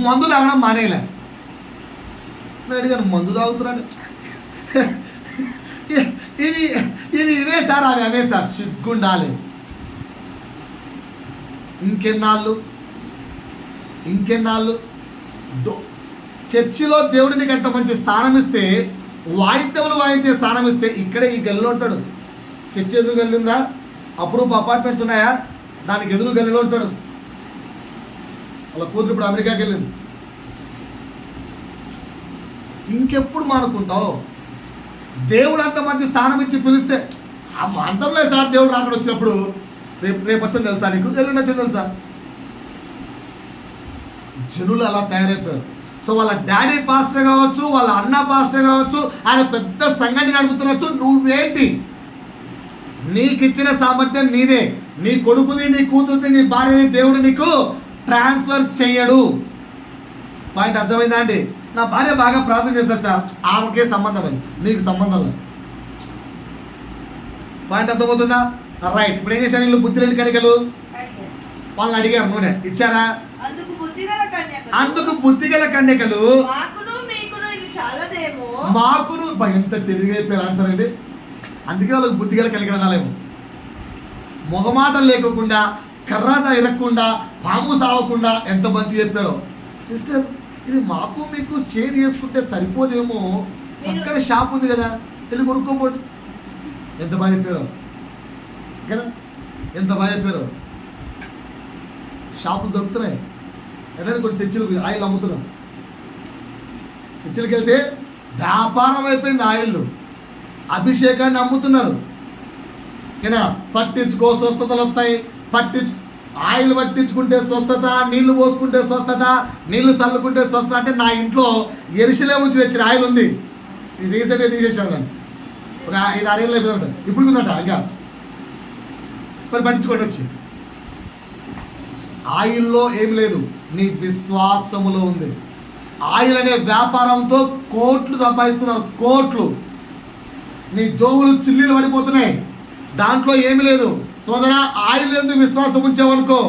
మందు తాగడం మానేయాలి. నేను అడిగాను, మందు తాగుతున్నాడు? ఇవే సార్, అవే సార్, సిగ్గుండాలి. ఇంకెన్నాళ్ళు చర్చిలో దేవుడు నీకు ఎంత మంచి స్థానం ఇస్తే, వాయిద్యములు వాయించే స్థానం ఇస్తే, ఇక్కడే ఈ గల్లిలో ఉంటాడు. చర్చి ఎదురు గల్లి ఉందా? అప్రూప్ అపార్ట్మెంట్స్ ఉన్నాయా? దానికి ఎదురు గల్లిలో ఉంటాడు. వాళ్ళ కూతురు ఇప్పుడు అమెరికాకి వెళ్ళింది. ఇంకెప్పుడు మానుకుంటావు? దేవుడు అంత మంచి స్థానం ఇచ్చి పిలిస్తే అంతంలే సార్. దేవుడు రాకడ వచ్చినప్పుడు రేపు వచ్చింది తెలుసా నీకు, ఎల్లుండి వచ్చింది తెలుసా? జనులు అలా తయారైపోయారు. సో వాళ్ళ డాడీ పాస్టర్ కావచ్చు, వాళ్ళ అన్న పాస్టర్ కావచ్చు, ఆయన పెద్ద సంఘాన్ని నడుపుతున్నచ్చు. నువ్వేంటి? నీకు ఇచ్చిన సామర్థ్యం నీదే, నీ కొడుకుని, నీ కూతుర్ని, నీ భార్యని దేవుడు నీకు ట్రాన్స్ఫర్ చేయడు. పాయింట్ అర్థమైందా అండి? నా భార్య బాగా ప్రార్థన చేస్తారు సార్, ఆమెకే సంబంధం, అది నీకు సంబంధం లేదు. పాయింట్ అర్థమవుతుందా? రైట్. ఇప్పుడు ఏం చేశారు వీళ్ళు? బుద్ధి లేని కనికలు వాళ్ళని అడిగారు, నూనె ఇచ్చారా? అందుకు బుద్ధిగల కన్యకలు మాకును ఎంత తెలియైపోయారు ఆన్సర్ అండి. అందుకే వాళ్ళకి బుద్ధిగల కనికలు అనాలేమో. మొగమాటలు లేకుండా, కర్రాస ఇరగకుండా, పాము సావకుండా ఎంత మంచి చెప్పారో. సిస్టర్, ఇది మాకు మీకు షేర్ చేసుకుంటే సరిపోదేమో, పక్కన షాప్ ఉంది కదా, వెళ్ళి కొనుక్కోపోండి. ఎంత బాగా చెప్పారో కదా, ఎంత బాగా చెప్పారో. షాపులు దొరుకుతున్నాయి. ఎలాంటి కొన్ని చర్చిలకు ఆయిల్ అమ్ముతున్నాం. చర్చిలకు వెళ్తే వ్యాపారం అయిపోయింది. ఆయిల్ అభిషేకాన్ని అమ్ముతున్నారు. ఏనా పట్టించుకో, స్వస్థతలు వస్తాయి. ఆయిల్ పట్టించుకుంటే స్వస్థత, నీళ్లు పోసుకుంటే స్వస్థత, నీళ్లు చల్లుకుంటే స్వస్థత. అంటే నా ఇంట్లో ఎరుసలేము నుంచి తెచ్చిన ఆయిల్ ఉంది. ఇది రీసెంట్గా తీసేసాను దాన్ని, ఒక 5-6 ఏళ్ళు అయిపోయి ఉంటుంది. ఇప్పుడు ఉందట ఇంకా మరి పట్టించుకోండి. వచ్చి ఆయిల్లో ఏం లేదు, నీ విశ్వాసములో ఉంది. ఆయిల్ అనే వ్యాపారంతో కోట్లు సంపాదిస్తున్నారు, కోట్లు. నీ జోవులు చిల్లీలు పడిపోతున్నాయి, దాంట్లో ఏమి లేదు. సోదరా, ఆయిల్ ఎందుకు విశ్వాసం ఉంచావనుకో,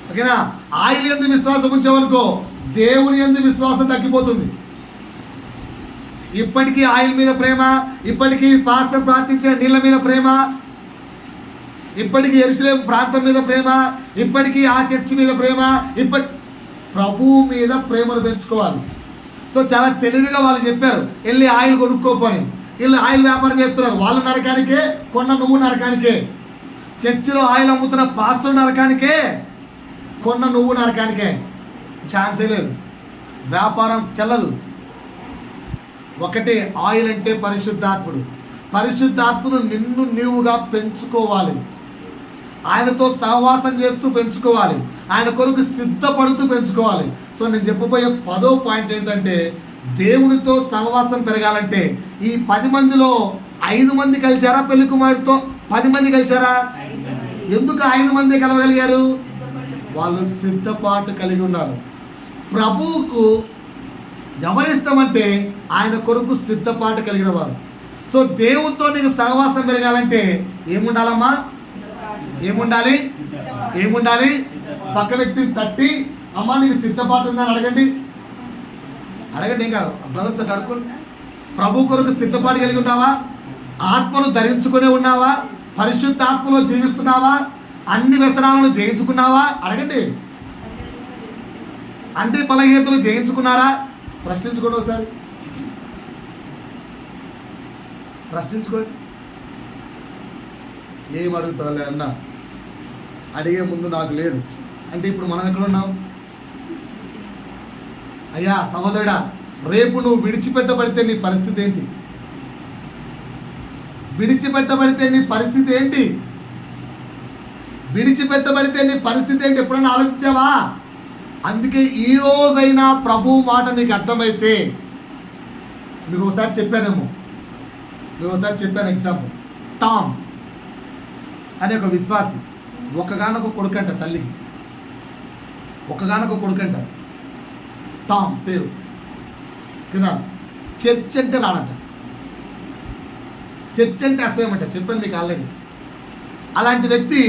ఓకేనా? ఆయిల్ ఎందుకు విశ్వాసం ఉంచావనుకో, దేవుని ఎందుకు విశ్వాసం తగ్గిపోతుంది. ఇప్పటికీ ఆయిల్ మీద ప్రేమ, ఇప్పటికీ పాస్టర్ ప్రార్థించిన నీళ్ళ మీద ప్రేమ, ఇప్పటికీ యెరూషలేము ప్రాంతం మీద ప్రేమ, ఇప్పటికీ ఆ చర్చి మీద ప్రేమ, ప్రభువు మీద ప్రేమను పెంచుకోవాలి. సో చాలా తెలివిగా వాళ్ళు చెప్పారు, వెళ్ళి ఆయిల్ కొనుక్కోపోని. వీళ్ళు ఆయిల్ వ్యాపారం చేస్తున్నారు. వాళ్ళు నరకానికే, కొన్న నువ్వు నరకానికే. చర్చిలో ఆయిల్ అమ్ముతున్న పాస్టర్ నరకానికే, కొన్న నువ్వు నరకానికే. ఛాన్సే లేదు. వ్యాపారం చెల్లదు. ఒకటే, ఆయిల్ అంటే పరిశుద్ధాత్ముడు. పరిశుద్ధాత్ముడు నిన్ను నీవుగా పెంచుకోవాలి. ఆయనతో సహవాసం చేస్తూ పెంచుకోవాలి, ఆయన కొరకు సిద్ధపడుతూ పెంచుకోవాలి. సో నేను చెప్పబోయే 10వ పాయింట్ ఏంటంటే, దేవునితో సహవాసం పెరగాలంటే ఈ 10 మందిలో 5 మంది కలిశారా? పెళ్లి కుమారుడితో 10 మంది కలిశారా? ఎందుకు 5 మంది కలవగలిగారు? వాళ్ళు సిద్ధపాటు కలిగి ఉన్నారు. ప్రభువుకు ఎవరిస్తామంటే ఆయన కొరకు సిద్ధపాటు కలిగిన వారు. సో దేవునితో నీకు సహవాసం పెరగాలంటే ఏముండాలమ్మా? ఏముండాలి? పక్క వ్యక్తిని తట్టి, అమ్మా నీకు సిద్ధపాటు ఉందని అడగండి. ఏం కాదు, బ్రదర్స్ అంటే అడుకోండి. ప్రభు కొరకు సిద్ధపాటు కలిగి ఉన్నావా? ఆత్మను ధరించుకునే ఉన్నావా? పరిశుద్ధ ఆత్మలో జీవిస్తున్నావా? అన్ని వ్యసనాలను జయించుకున్నావా? అడగండి. అంటే బలహీనతలు జయించుకున్నారా? ప్రశ్నించుకోండి ఒకసారి, ప్రశ్నించుకోండి. ఏం అడుగుతావులే అన్న, అడిగే ముందు నాకు లేదు అంటే ఇప్పుడు మనం ఎక్కడ ఉన్నాం? అయ్యా సహోదరుడా, రేపు నువ్వు విడిచిపెట్టబడితే నీ పరిస్థితి ఏంటి? విడిచిపెట్టబడితే నీ పరిస్థితి ఏంటి? ఎప్పుడైనా ఆలోచించావా? అందుకే ఈ రోజైనా ప్రభు మాట నీకు అర్థమైతే, మీకు ఒకసారి చెప్పాను ఎగ్జాంపుల్. టామ్ అనే ఒక విశ్వాసి, ఒకగానొక కొడుకంట, తల్లికి ఒకగానొక కొడుకంట, టామ్ పేరు కదా. చర్చ్ అంటే రానంట, చర్చ్ అంటే అసహ్యమంట, చెప్పాను మీకు ఆల్రెడీ. అలాంటి వ్యక్తి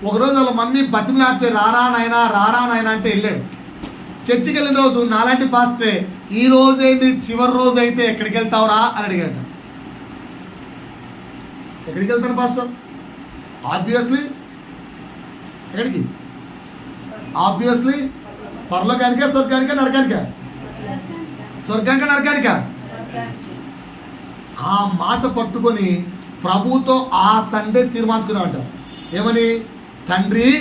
ఒకరోజు వాళ్ళ మమ్మీ బతిమలాడితే రారా నాయనా అంటే వెళ్ళాడు. చర్చికి వెళ్ళిన రోజు నాలాంటి పాస్టే, ఈ రోజు ఏంటి చివరి రోజు అయితే ఎక్కడికి వెళ్తావురా అని అడిగాట. ఎక్కడికి వెళ్తాను పాస్టర్? ఆబ్వియస్లీ ఎక్కడికి? ఆబ్వియస్లీ పరలోకానికా, స్వర్గానికా, నరకానికా? నరకానికా? ఆ మాట పట్టుకొని ప్రభుతో ఆ సండే తీర్మానించుకున్నామంట. ఏమని? తండ్రి,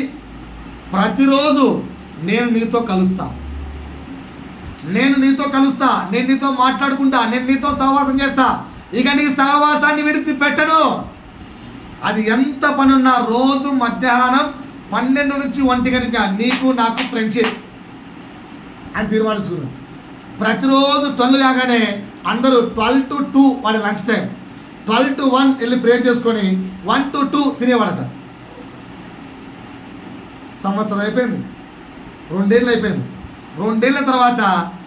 ప్రతిరోజు నేను నీతో కలుస్తా, నేను నీతో మాట్లాడుకుంటా, నేను నీతో సహవాసం చేస్తా, ఇక నీ సహవాసాన్ని విడిచిపెట్టను. అది ఎంత పనున్నా రోజు మధ్యాహ్నం 12 నుంచి 1 గంటగా నీకు నాకు ఫ్రెండ్షిప్ అని తీర్మానించుకున్నాను. ప్రతిరోజు 12 కాగానే అందరూ 12 to 2 వాడి లంచ్ టైం, 12 to 1 వెళ్ళి ప్రేయర్ చేసుకొని 1 to 2 తినేవాడట. సంవత్సరం అయిపోయింది, 2 ఏళ్ళు అయిపోయింది. 2 ఏళ్ళ తర్వాత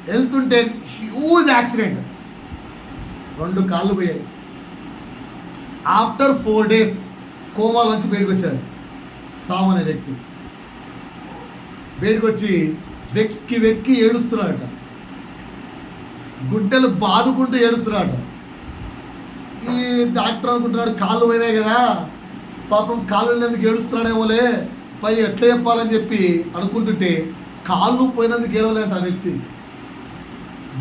వెళ్తుంటే హ్యూజ్ యాక్సిడెంట్, 2 కాళ్ళు పోయాయి. ఆఫ్టర్ 4 days కోమాలోంచి బయటకు వచ్చాడు టామ్ అనే వ్యక్తి. బయటకు వచ్చి వెక్కి ఏడుస్తున్నాడట, గుడ్డలు బాదుకుంటూ ఏడుస్తున్నాడట. ఈ డాక్టర్ అనుకుంటున్నాడు కాళ్ళు పోయినాయి కదా, పాపం కాళ్ళు ఎందుకు ఏడుస్తున్నాడేమోలే, పై ఎట్లా చెప్పాలని చెప్పి అనుకుంటుంటే కాళ్ళు పోయినందుకు ఏడవలేంట ఆ వ్యక్తి.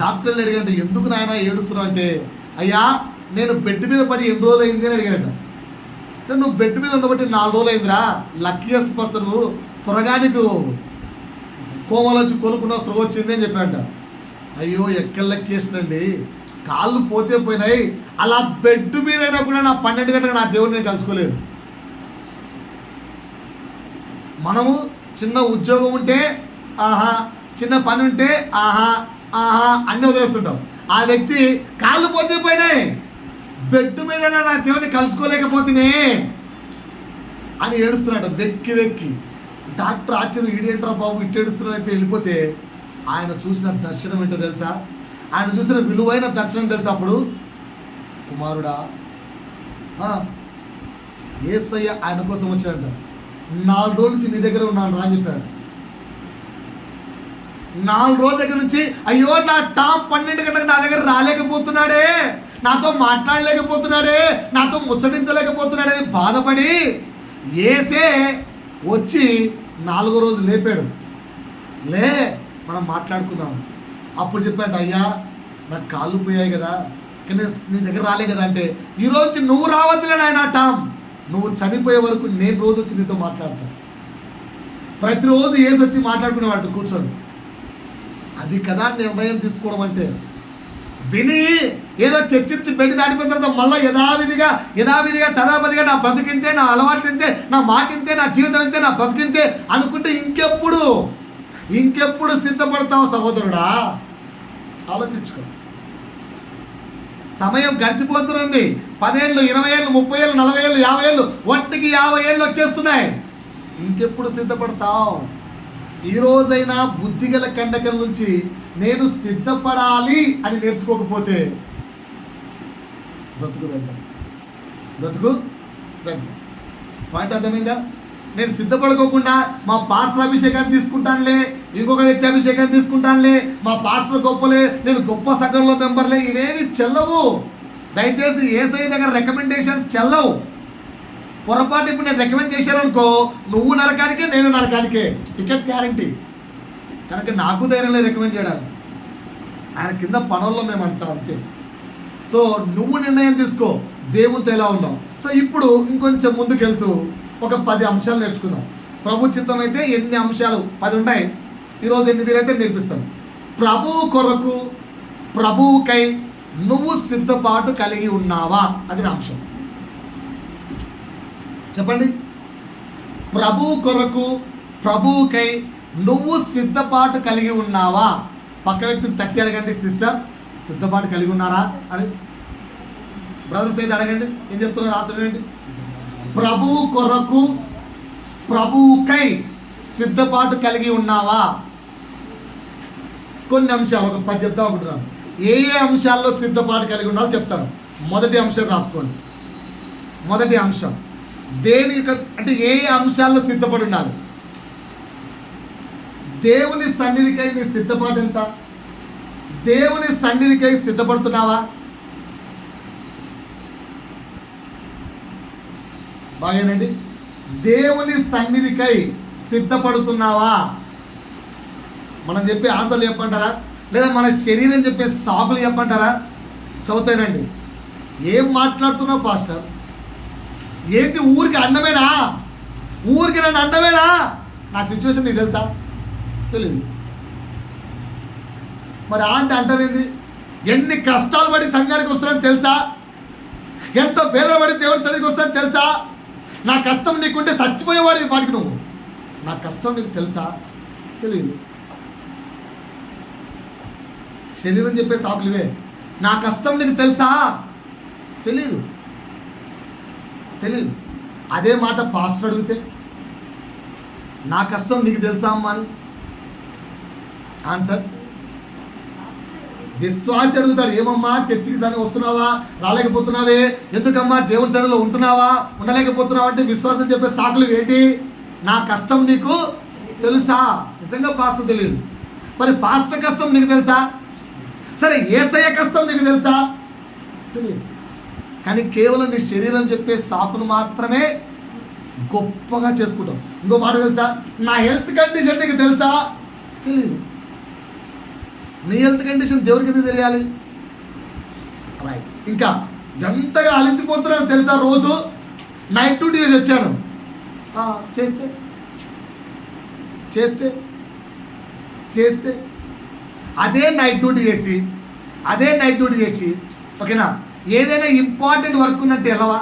డాక్టర్ని అడిగంటే ఎందుకు నాయన ఏడుస్తున్నావు అంటే, అయ్యా నేను బెడ్ మీద పడి ఎన్ని రోజులు అయింది అని అడిగాడట. అంటే నువ్వు బెడ్ మీద ఉండబట్టి 4 రోజులు అయిందిరా, లక్కీయెస్ట్ పర్సన్, త్వరగా నీకు కోమలోంచి కోలుకున్న స్లో వచ్చింది అని చెప్పాడంట. అయ్యో ఎక్కడ లక్కీయెస్ట్ అండి, కాళ్ళు పోతే పోయినాయి, అలా బెడ్ మీద అయినా కూడా నా 12 గంటలకు నా దేవుడిని నేను కలుసుకోలేదు. మనము చిన్న ఉద్యోగం ఉంటే ఆహా, చిన్న పని ఉంటే ఆహా అన్నీ వదిలేస్తుంటాం. ఆ వ్యక్తి కాళ్ళు పోతే పోయినాయి, బెడ్ మీద నా దేవుని కలుసుకోలేకపోతేనే అని ఏడుస్తున్నాడు వెక్కి. డాక్టర్ ఆశ్చర్యం, ఈడేంట్రా బాబు ఇటు ఏడుస్తున్నాడు వెళ్ళిపోతే ఆయన చూసిన దర్శనం ఏంటో తెలుసా? ఆయన చూసిన విలువైన దర్శనం తెలుసా? అప్పుడు కుమారుడా, యేసయ్య ఆయన కోసం వచ్చాడంట. 4 రోజుల నుంచి నీ దగ్గర ఉన్నాను రా అని చెప్పాడు. 4 రోజుల దగ్గర నుంచి అయ్యో నా టాప్ 12 గంటలకు నా దగ్గర రాలేకపోతున్నాడే, నాతో మాట్లాడలేకపోతున్నాడే, నాతో ముచ్చటించలేకపోతున్నాడని బాధపడి యేసే వచ్చి 4వ రోజు లేపాడు. మనం మాట్లాడుకుందాం. అప్పుడు చెప్పాడు, అయ్యా నాకు కాళ్ళు పోయాయి కదా, కానీ నీ దగ్గర రాలే కదా అంటే, ఈరోజు నువ్వు రావద్దులే నాయన టామ్, నువ్వు చనిపోయే వరకు నేను రోజు వచ్చి నీతో మాట్లాడతా. ప్రతిరోజు ఏసి వచ్చి మాట్లాడుకునేవాడు కూర్చొని. అది కదా నిర్ణయం తీసుకోవడం అంటే. విని ఏదో చర్చించి పెట్టి దాటిపోయిన తర్వాత మళ్ళీ యథావిధిగా తరాబదిగా నా బ్రతికింతే, నా అలవాటు ఇంతే, నా మాట ఇంతే, నా జీవితం ఇంతే, నా బ్రతికింతే అనుకుంటే ఇంకెప్పుడు సిద్ధపడతావు సహోదరుడా? ఆలోచించుకో. సమయం గడిచిపోతుంది. 10 ఏళ్ళు, 20 ఏళ్ళు, 30 ఏళ్ళు, 40 ఏళ్ళు, 50 ఏళ్ళు, ఒంటికి 50 ఏళ్ళు వచ్చేస్తున్నాయి. ఇంకెప్పుడు సిద్ధపడతావు? ఈ రోజైనా బుద్ధిగల కండకల నుంచి నేను సిద్ధపడాలి అని నేర్చుకోకపోతే బ్రతుకు వెళ్తాం. పాయింట్ అర్థమైందా? నేను సిద్ధపడుకోకుండా మా పాస్టర్ అభిషేకాన్ని తీసుకుంటానులే, ఇంకొక వ్యక్తి అభిషేకాన్ని తీసుకుంటానులే, మా పాస్టర్ గొప్పలే, నేను గొప్ప సంఘంలో మెంబర్లే, ఇవేమి చెల్లవు. దయచేసి యేసయ్య దగ్గర రికమెండేషన్స్ చెల్లవు. పొరపాటు ఇప్పుడు నేను రికమెండ్ చేశాననుకో, నువ్వు నరకానికే, నేను నరకానికే, టికెట్ గ్యారంటీ. కనుక నాకు ధైర్యంలో రికమెండ్ చేయడానికి, ఆయన కింద పనుల్లో మేమంతా అంతే. సో నువ్వు నిర్ణయం తీసుకో దేవునితో ఎలా ఉన్నావు. సో ఇప్పుడు ఇంకొంచెం ముందుకెళ్తూ ఒక 10 అంశాలు నేర్చుకుందాం. ప్రభు చిత్తం అయితే ఎన్ని అంశాలు 10 ఉన్నాయి. ఈరోజు ఎన్ని వీలైతే నేర్పిస్తాను. ప్రభువు కొరకు, ప్రభువుకై నువ్వు సిద్ధపాటు కలిగి ఉన్నావా? అది నా అంశం. చెప్పండి. ప్రభువు కొరకు, ప్రభువుకై నువ్వు సిద్ధపాటు కలిగి ఉన్నావా? పక్క వ్యక్తిని తట్టి అడగండి, సిస్టర్ సిద్ధపాటు కలిగి ఉన్నారా అని. బ్రదర్స్ అయితే అడగండి, ఏం చెప్తున్నారు ఆచరణండి. ప్రభువు కొరకు, ప్రభువుకై సిద్ధపాటు కలిగి ఉన్నావా? కొన్ని అంశాలు ఒక 10 చెప్తా అనుకుంటున్నాను. ఏ అంశాల్లో సిద్ధపాటు కలిగి ఉన్నారో చెప్తాను. మొదటి అంశం రాసుకోండి. మొదటి అంశం దేని అంటే ఏ అంశాల్లో సిద్ధపడి ఉన్నారు? దేవుని సన్నిధికై నీ సిద్ధపాటు ఎంత? దేవుని సన్నిధికై సిద్ధపడుతున్నావా? బాగానండి. దేవుని సన్నిధికై సిద్ధపడుతున్నావా? మనం చెప్పే ఆన్సర్లు చెప్పంటారా, లేదా మన శరీరం చెప్పే సాకులు చెప్పంటారా? చదువుతానండి. ఏం మాట్లాడుతున్నావు పాస్టర్? ఏంటి ఊరికి అండమేనా? ఊరికి నన్ను అండమేనా? నా సిచ్యువేషన్ నీకు తెలుసా? తెలియదు. మరి అంటే అంటమేంది? ఎన్ని కష్టాలు పడి సంఘానికి వస్తున్నారని తెలుసా? ఎంతో పేదపడి దేవుడి సన్నిధికి వస్తారని తెలుసా? నా కష్టం నీకుంటే చచ్చిపోయేవాడి వాడికి నువ్వు. నా కష్టం నీకు తెలుసా? తెలియదు. శరీరం చెప్పే సాకులువే. నా కష్టం నీకు తెలుసా? తెలీదు. అదే మాట పాస్టర్ అడిగితే, నా కష్టం నీకు తెలుసా అమ్మా అని ఆన్సర్. విశ్వాసి అడుగుతాడు, ఏమమ్మా చర్చికి సరిగా వస్తున్నావా, రాలేకపోతున్నావే, ఎందుకమ్మా దేవుని సన్నిధిలో ఉంటున్నావా, ఉండలేకపోతున్నావా అంటే విశ్వాసం చెప్పే సాకులు ఏంటి? నా కష్టం నీకు తెలుసా? నిజంగా పాస్టర్ తెలియదు. మరి పాస్టర్ కష్టం నీకు తెలుసా? సరే యేసయ్య కష్టం నీకు తెలుసా? తెలియదు. కానీ కేవలం నీ శరీరం చెప్పే సాకులు మాత్రమే గొప్పగా చేసుకుంటాం. ఇంకో మాట తెలుసా? నా హెల్త్ కండిషన్ నీకు తెలుసా? తెలియదు. నీ హెల్త్ కండిషన్ దేవుడికి ఎందుకు తెలియాలి? రైట్. ఇంకా ఎంతగా అలసిపోతున్నాను తెలుసా? రోజు నైట్ డ్యూటీ చేసి వచ్చాను. చేస్తే అదే నైట్ డ్యూటీ చేసి ఓకేనా, ఏదైనా ఇంపార్టెంట్ వర్క్ ఉందంటే వెళ్ళవా?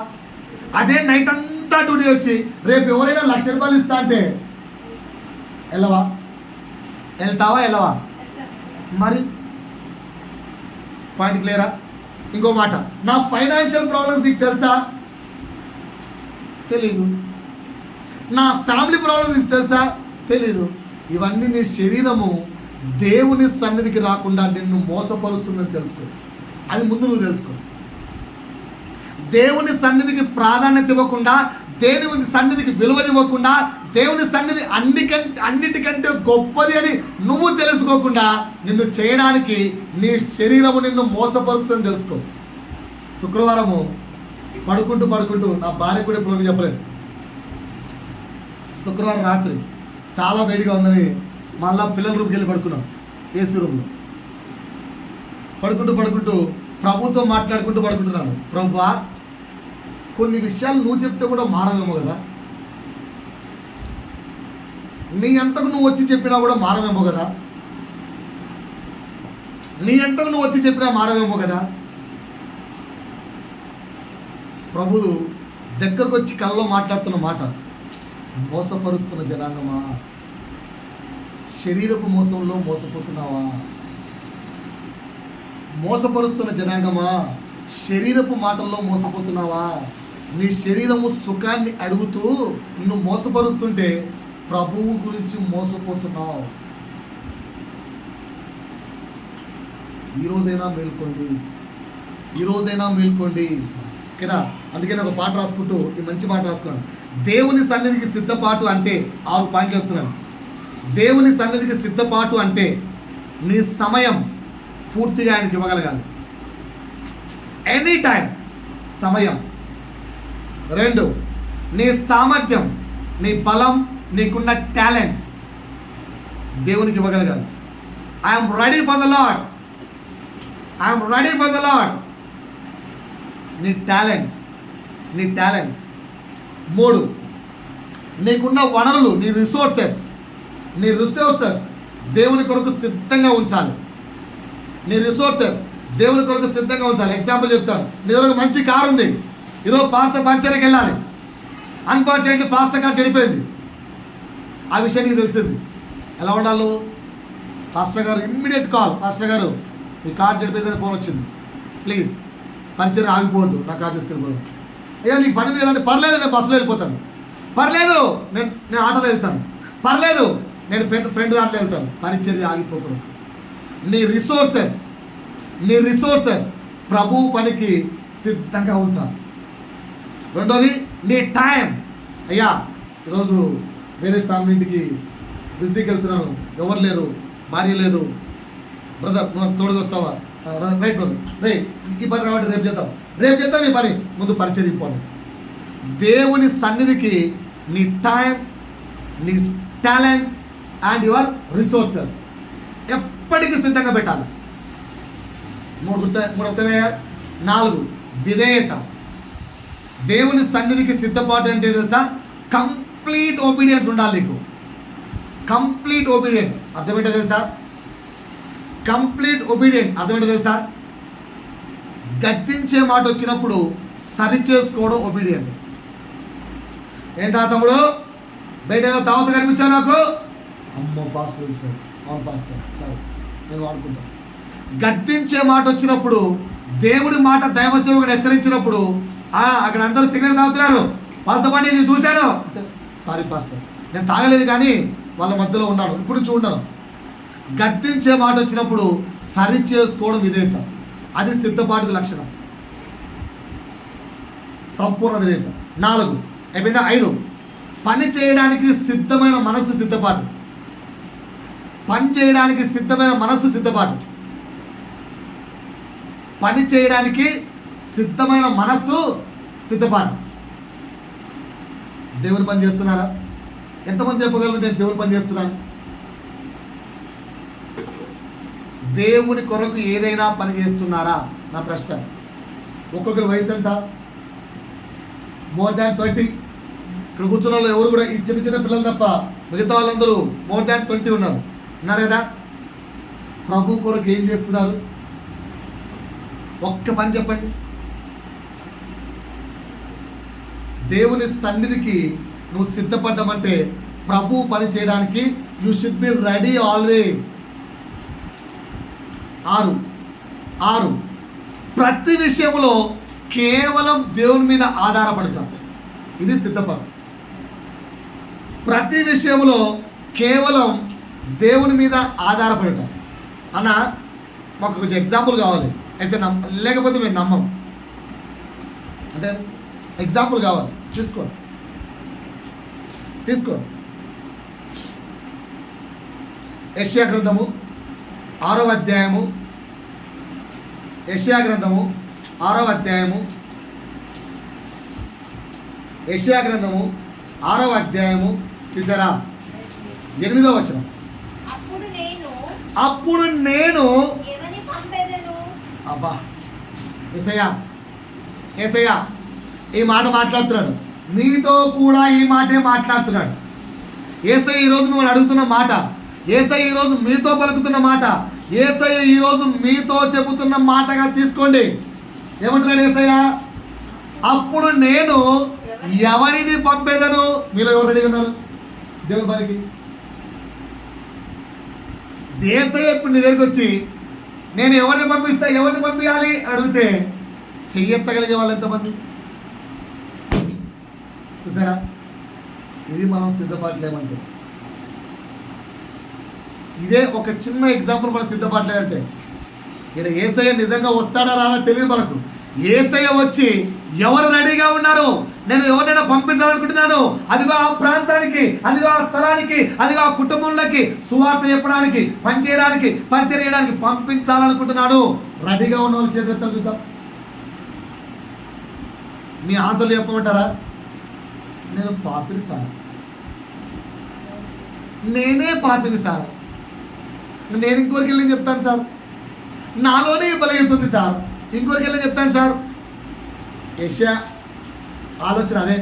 అదే నైట్ అంతా డ్యూటీ వచ్చి రేపు ఎవరైనా 1,00,000 రూపాయలు ఇస్తా అంటే వెళ్ళవా? వెళ్ళవా? మరి పాయింట్ క్లియరా? ఇంకో మాట, నా ఫైనాన్షియల్ ప్రాబ్లమ్స్ నీకు తెలుసా? తెలీదు. నా ఫ్యామిలీ ప్రాబ్లమ్స్ నీకు తెలుసా? తెలీదు. ఇవన్నీ నీ శరీరము దేవుని సన్నిధికి రాకుండా నిన్ను మోసపరుస్తుందని తెలుసుకో. అది ముందు నువ్వు తెలుసుకో. దేవుని సన్నిధికి ప్రాధాన్యత ఇవ్వకుండా, దేవుని సన్నిధికి విలువనివ్వకుండా, దేవుని సన్నిధి అన్నిటికంటే గొప్పది అని నువ్వు తెలుసుకోకుండా నిన్ను చేయడానికి నీ శరీరము నిన్ను మోసపరుస్తుందని తెలుసుకో. శుక్రవారము పడుకుంటూ నా భార్య కూడా ఇప్పుడు చెప్పలేదు. శుక్రవారం రాత్రి చాలా వేడిగా ఉందని మళ్ళా పిల్లల రూమ్కి వెళ్ళి పడుకున్నాం. ఏసీ రూమ్లో పడుకుంటూ ప్రభుతో మాట్లాడుకుంటూ పడుకుంటున్నాను. ప్రభువా, కొన్ని విషయాలు నువ్వు చెప్తే కూడా మారవేమో కదా, నీ అంతకు నువ్వు వచ్చి చెప్పినా కూడా మారవేమో కదా. నీ అంతకు నువ్వు వచ్చి చెప్పినా మారవేమో కదా. ప్రభువు దగ్గరకు వచ్చి కళ్ళలో మాట్లాడుతున్న మాట, మోసపరుస్తున్న జనాంగమా, శరీరపు మోసంలో మోసపోతున్నావా? మోసపరుస్తున్న జనాంగమా, శరీరపు మాటల్లో మోసపోతున్నావా? నీ శరీరము సుఖాన్ని అడుగుతూ నిన్ను మోసపరుస్తుంటే ప్రభువు గురించి మోసపోతున్నావు. ఈరోజైనా మేల్కోండి, ఈరోజైనా మేల్కోండి. ఓకేనా? అందుకే నేను ఒక పాట రాసుకుంటూ ఈ మంచి మాట రాసుకున్నాను. దేవుని సన్నిధికి సిద్ధపాటు అంటే 6 పాయింట్లు చెప్తున్నాను. దేవుని సన్నిధికి సిద్ధపాటు అంటే నీ సమయం పూర్తిగా ఆయనకి ఇవ్వగలగాలి. ఎనీ టైం సమయం. 2, నీ సామర్థ్యం, నీ బలం, నీకున్న టాలెంట్స్ దేవునికి ఇవ్వగలగాలి. I'm ready for the lord, I'm ready for the lord. నీ టాలెంట్స్, నీ టాలెంట్స్. 3, నీకున్న వనరులు, నీ రిసోర్సెస్ దేవుని కొరకు సిద్ధంగా ఉంచాలి. నీ రిసోర్సెస్ దేవుని కొరకు సిద్ధంగా ఉంచాలి. ఎగ్జాంపుల్ చెప్తాను. నీ దగ్గర మంచి కారు ఉంది, ఈరోజు పాస్టర్ పంచర్కి వెళ్ళాలి. అన్ఫార్చునేట్లీ పాస్టర్ కార్ చెడిపోయింది. ఆ విషయం నీకు తెలిసింది. ఎలా ఉండాలి? పాస్టర్ గారు ఇమ్మీడియట్ కాల్, పాస్టర్ గారు మీ కార్ చెడిపోయిందని ఫోన్ వచ్చింది, ప్లీజ్ పంచర్ ఆగిపోవద్దు, నా కార్ తీసుకెళ్ళిపోదు. అయ్యో నీకు పని లేదంటే పర్లేదు, నేను బస్సులో వెళ్ళిపోతాను. పర్లేదు, నేను ఆటోలో వెళ్తాను. పర్లేదు, నేను ఫ్రెండ్ దాంట్లో వెళ్తాను. పరిచర్య ఆగిపోకూడదు. నీ రిసోర్సెస్ ప్రభువు పనికి సిద్ధంగా ఉంచాలి. 2, నీ టైం. అయ్యా ఈరోజు వేరే ఫ్యామిలీ ఇంటికి విజిట్కి వెళ్తున్నాను, ఎవరు లేరు, భార్య లేదు, బ్రదర్ నువ్వు తోడుగా వస్తావా? రైట్ బ్రదర్, ఈ పని రావట్లేదు, రేపు చేద్దాం నీ పని. ముందు పరిచయం ఇంపార్టెంట్. దేవుని సన్నిధికి నీ టైం, నీ టాలెంట్ అండ్ యువర్ రిసోర్సెస్ ఎప్పటికీ సిద్ధంగా పెట్టాలి. 3 4, విధేయత. దేవుని సన్నిధికి సిద్ధపాటు అంటే తెలుసా? కంప్లీట్ ఒబీడియన్స్ ఉండాలి నీకు. కంప్లీట్ ఒబీడియంట్ అర్థమేంటో తెలుసా? కంప్లీట్ ఒబీడియంట్ అర్థమేంటో తెలుసా? గద్దించే మాట వచ్చినప్పుడు సరి చేసుకోవడం ఒబీడియంట్. ఏంటా తమ్ముడు, బయట ఏదో తావత కనిపించావు నాకు? అమ్మో పాస్టర్ వచ్చినాడు, అవును పాస్టర్ సరే నేను వాడుకుంటాను. గద్దించే మాట వచ్చినప్పుడు, దేవుడి మాట దైవ సేవకుడు హెచ్చరించినప్పుడు, అక్కడ అందరూ సిగరెట్ తాగుతున్నారు, వాళ్ళతో పాటు నేను చూశాను, సారీ పాస్టర్ నేను తాగలేదు కానీ వాళ్ళ మధ్యలో ఉన్నాను, ఇప్పుడు చూడను. గద్దించే మాట వచ్చినప్పుడు సరి చేసుకోవడం విధేయత. అది సిద్ధపాటుకు లక్షణం, సంపూర్ణ విధేయత. 4 అయిపోయిందా? 5, పని చేయడానికి సిద్ధమైన మనస్సు సిద్ధపాటు. పని చేయడానికి సిద్ధమైన మనస్సు సిద్ధపాటు. పని చేయడానికి సిద్ధమైన మనస్సు సిద్ధపాటు. దేవుని పని చేస్తున్నారా? ఎంతమంది చెప్పగలరు నేను దేవుని పని చేస్తున్నాను? దేవుని కొరకు ఏదైనా పని చేస్తున్నారా నా ప్రశ్న. ఒక్కొక్కరి వయసు ఎంత? More than 20. ఇక్కడ కూర్చున్న వాళ్ళు ఎవరు కూడా, ఈ చిన్న చిన్న పిల్లలు తప్ప మిగతా వాళ్ళందరూ మోర్ దాన్ 20 ఉన్నారు కదా? ప్రభు కొరకు ఏం చేస్తున్నారు? ఒక్క పని చెప్పండి. దేవుని సన్నిధికి నువ్వు సిద్ధపడ్డామంటే ప్రభు పని చేయడానికి you should be ready always. 6 ప్రతి విషయంలో కేవలం దేవుని మీద ఆధారపడతాం. ఇది సిద్ధపడ. ప్రతి విషయంలో కేవలం దేవుని మీద ఆధారపడతాం. అన్న మాకు కొంచెం ఎగ్జాంపుల్ కావాలి, అయితే లేకపోతే మేము నమ్మం. అంటే ఎగ్జాంపుల్ కావాలి, తీసుకో. యెషయా గ్రంథము 6వ అధ్యాయము. యెషయా గ్రంథము 6వ అధ్యాయము. యెషయా గ్రంథము 6వ అధ్యాయము తీసారా? 8వ వచనం. అప్పుడు నేను అబ్బా యేసయ్యా ఈ మాట మాట్లాడుతున్నాడు, నీతో కూడా ఈ మాటే మాట్లాడుతున్నాడు. యేసయ్య ఈరోజు మిమ్మల్ని అడుగుతున్న మాట, యేసయ్య ఈరోజు మీతో పలుకుతున్న మాట, యేసయ్య ఈరోజు మీతో చెబుతున్న మాటగా తీసుకోండి. ఏమంటున్నాడు యేసయ్య? అప్పుడు నేను ఎవరిని పంపేదను? మీలో ఎవరు రెడీగా ఉన్నారు దేవుని పనికి? యేసయ్య ఇప్పుడు నీ దగ్గరికి వచ్చి నేను ఎవరిని పంపిస్తా, ఎవరిని పంపించాలి అడిగితే చెయ్యెత్తగలిగే వాళ్ళు ఎంతమంది? చూసారా, ఇది మనం సిద్ధపడలేమంటే. ఇదే ఒక చిన్న ఎగ్జాంపుల్ మనం సిద్ధపడలేదంటే. ఇక్కడ యేసయ్య నిజంగా వస్తాడా రాదా తెలియదు మనకు. యేసయ్య వచ్చి ఎవరు రెడీగా ఉన్నారు, నేను ఎవరినైనా పంపించాలనుకుంటున్నాను, అదిగో ఆ ప్రాంతానికి, అదిగో ఆ స్థలానికి, అదిగో ఆ కుటుంబంలోకి సువార్త చెప్పడానికి, పనిచేయడానికి, పరిచయం చేయడానికి పంపించాలనుకుంటున్నాను, రెడీగా ఉన్న వాళ్ళు చేతులెత్తాలి చూద్దాం. మీ ఆన్సర్లు చెప్పమంటారా? నేను పాపిని సార్, నేనే పాపిని సార్, నేను ఇంకోరికి వెళ్ళి చెప్తాను సార్, నాలోనే బలహీనతుంది సార్, ఇంకోరికి వెళ్ళి చెప్తాను సార్. యెషయా ఆలోచన అదే.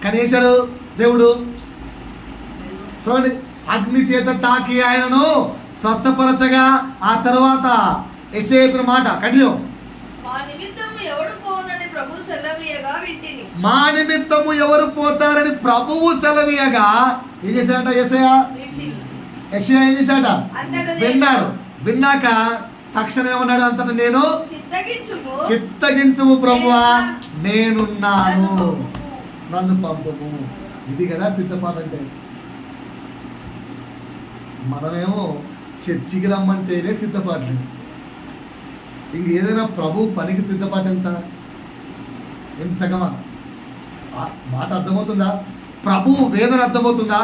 కానీ వేశాడు దేవుడు. చూడండి, అగ్ని చేత తాకి ఆయనను స్వస్థపరచగా ఆ తర్వాత యెషయా చెప్పిన మాట కంటిన్యూ. మా నిమిత్తము ఎవడు పోనని ప్రభువు సెలవీయగా వింటిని. మా నిమిత్తము ఎవరు పోతారని ప్రభువు సెలవీయగా ఏం చేశాడట యెషయా? యెషయా ఏం చేశాడట? విన్నాడు. విన్నాక తక్షణం ఏమన్నాడు? అంతటా నేను చిత్తగించుము ప్రభువా, నేనున్నాను, నన్ను పంపుము. ఇది కదా సిద్ధపాటు అంటే. మనమేమో చర్చికి రమ్మంటేనే సిద్ధపాటు. ఇంక ఏదైనా ప్రభు పనికి సిద్ధపాటు ఎంత? ఏంటి సగమా? మాట అర్థమవుతుందా? ప్రభు వేదన అర్థమవుతుందా?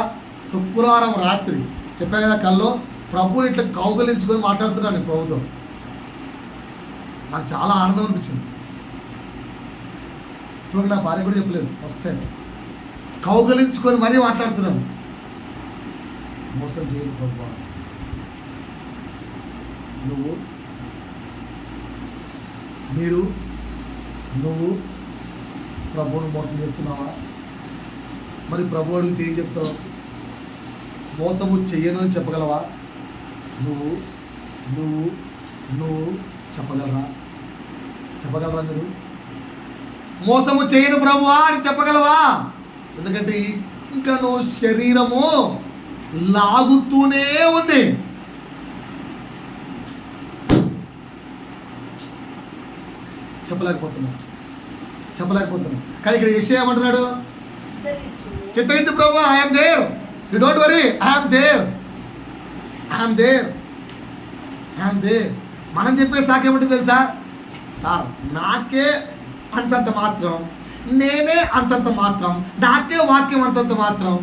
శుక్రవారం రాత్రి చెప్పా కదా, కల్లో ప్రభుని ఇట్లా కౌగలించుకొని మాట్లాడుతున్నాను నేను ప్రభుతో. నాకు చాలా ఆనందం అనిపించింది. ఇప్పుడు నా భార్య కూడా చెప్పలేదు, ఫస్ట్ టైం కౌగలించుకొని మరీ మాట్లాడుతున్నాను. మోసం చేయను ప్రభు, నువ్వు ప్రభువును మోసం చేస్తున్నావా? మరి ప్రభు అడిగితే ఏం చెప్తావు? మోసము చెయ్యను అని చెప్పగలవా? నువ్వు నువ్వు నువ్వు చెప్పగలరా? మీరు మోసము చేయను ప్రభువా అని చెప్పగలవా? ఎందుకంటే ఇంకా నువ్వు శరీరము లాగుతూనే ఉంది. చెప్పలేకపోతున్నా. కానీ ఇక్కడ యెషయా ఏమంటున్నాడు? చిత్తగించు ప్రభువా, I'm there, you don't worry, I'm there. మనం చెప్పే సాకు ఏమంటుంది తెలుసా? సార్ నాకే అంతంత మాత్రం, నేనే అంతంత మాత్రం, నాకే వాక్యం అంతంత మాత్రం.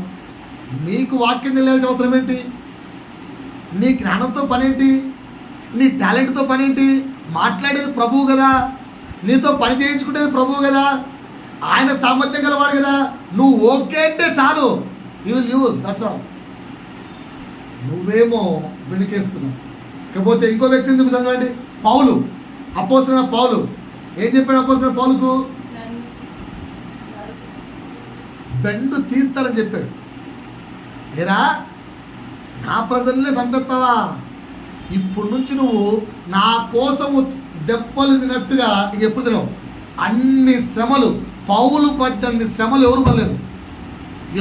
నీకు వాక్యం తెలియాల్సిన అవసరం ఏంటి? నీ జ్ఞానంతో పనేంటి? నీ టాలెంట్తో పనేంటి? మాట్లాడేది ప్రభువు కదా, నీతో పని చేయించుకునేది ప్రభువు కదా, ఆయన సామర్థ్యం గలవాడు కదా. నువ్వు ఓకే అంటే చాలు, you will use, that's all. నువ్వేమో వెనుకేస్తున్నావు. కాకపోతే ఇంకో వ్యక్తిని చూపిస్తాను. పౌలు, అపోస్తలుడైన పౌలు ఏం చెప్పాడు? అపోస్తలుడైన పౌలుకు బెండు తీస్తారని చెప్పాడు. ఏరా, నా ప్రజల్నే చంపేస్తావా? ఇప్పుడు నుంచి నువ్వు నా కోసము దెబ్బలు తినట్టుగా ఇక ఎప్పుడు తినవు. అన్ని శ్రమలు, పౌలు పడ్డన్ని శ్రమలు ఎవరు పడలేదు.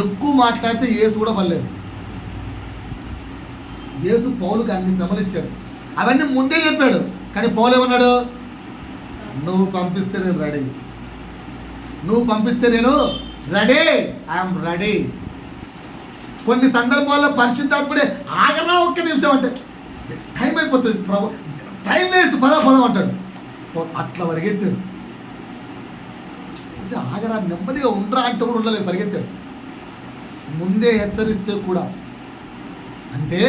ఎక్కువ మాట్లాడితే యేసు కూడా పడలేదు. యేసు పౌలుకి అన్ని శ్రమలు ఇచ్చాడు, అవన్నీ ముందే చెప్పాడు. కానీ పౌలు ఏమన్నాడు? నువ్వు పంపిస్తే నేను రెడీ, ఐఎమ్ రెడీ. కొన్ని సందర్భాల్లో పరిశుద్ధాత్ముడే ఆగరా ఒక్క నిమిషం అంటే టైం అయిపోతుంది, ప్రభు టైం వేస్ట్, పదం అంటాడు. అట్లా పరిగెత్తాడు. ఆగరా, నెమ్మదిగా ఉండరా అంటే కూడా ఉండలేదు, పరిగెత్తాడు. ముందే హెచ్చరిస్తే కూడా. అంటే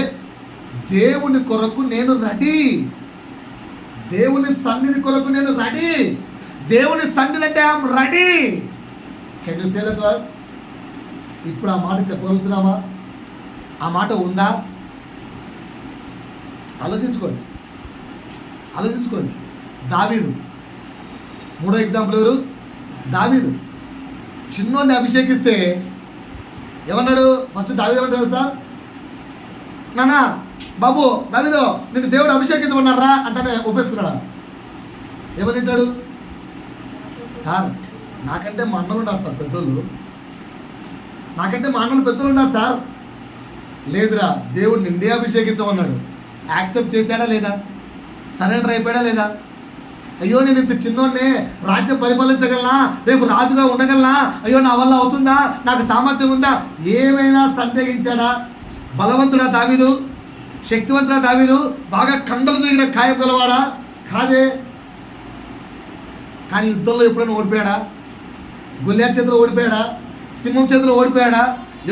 దేవుని కొరకు నేను రెడీ, దేవుని సన్నిధి కొరకు నేను రెడీ. దేవుని సన్నిధి అంటే I'm ready. Can you say that word? ఇప్పుడు ఆ మాట చెప్పగలుగుతున్నామా? ఆ మాట ఉందా? ఆలోచించుకోండి. దావీదు, మూడో ఎగ్జాంపుల్ ఎవరు? దావీదు. చిన్నోడిని అభిషేకిస్తే ఏమన్నాడు? ఫస్ట్ దావీదు ఏమంటే తెలుసా? నానా బాబు దానిలో నిన్ను దేవుడు అభిషేకించమన్నారా అంటేనే ఒప్పేసుకున్నాడా? ఏమని తింటాడు? సార్ నాకంటే మా అన్నలు ఉన్నారు సార్ పెద్దోళ్ళు, నాకంటే మా అన్నలు పెద్దలు ఉన్నారు సార్. లేదురా, దేవుడు నిండే అభిషేకించమన్నాడు. యాక్సెప్ట్ చేశాడా లేదా? సరెండర్ అయిపోయాడా లేదా? అయ్యో నేను ఇంత చిన్నోన్నే రాజ్యం పరిపాలించగలనా, రేపు రాజుగా ఉండగలనా, అయ్యో నా వల్ల అవుతుందా, నాకు సామర్థ్యం ఉందా, ఏమైనా సందేహించాడా? బలవంతుడా దావీదు? శక్తివంతుడా దావీదు? బాగా కండలు తిరిగిన ఖాయం గలవాడా? కాదే. కానీ యుద్ధంలో ఎప్పుడైనా ఓడిపోయాడా? గొల్లియాతు చేతిలో ఓడిపోయాడా? సింహం చేతిలో ఓడిపోయాడా?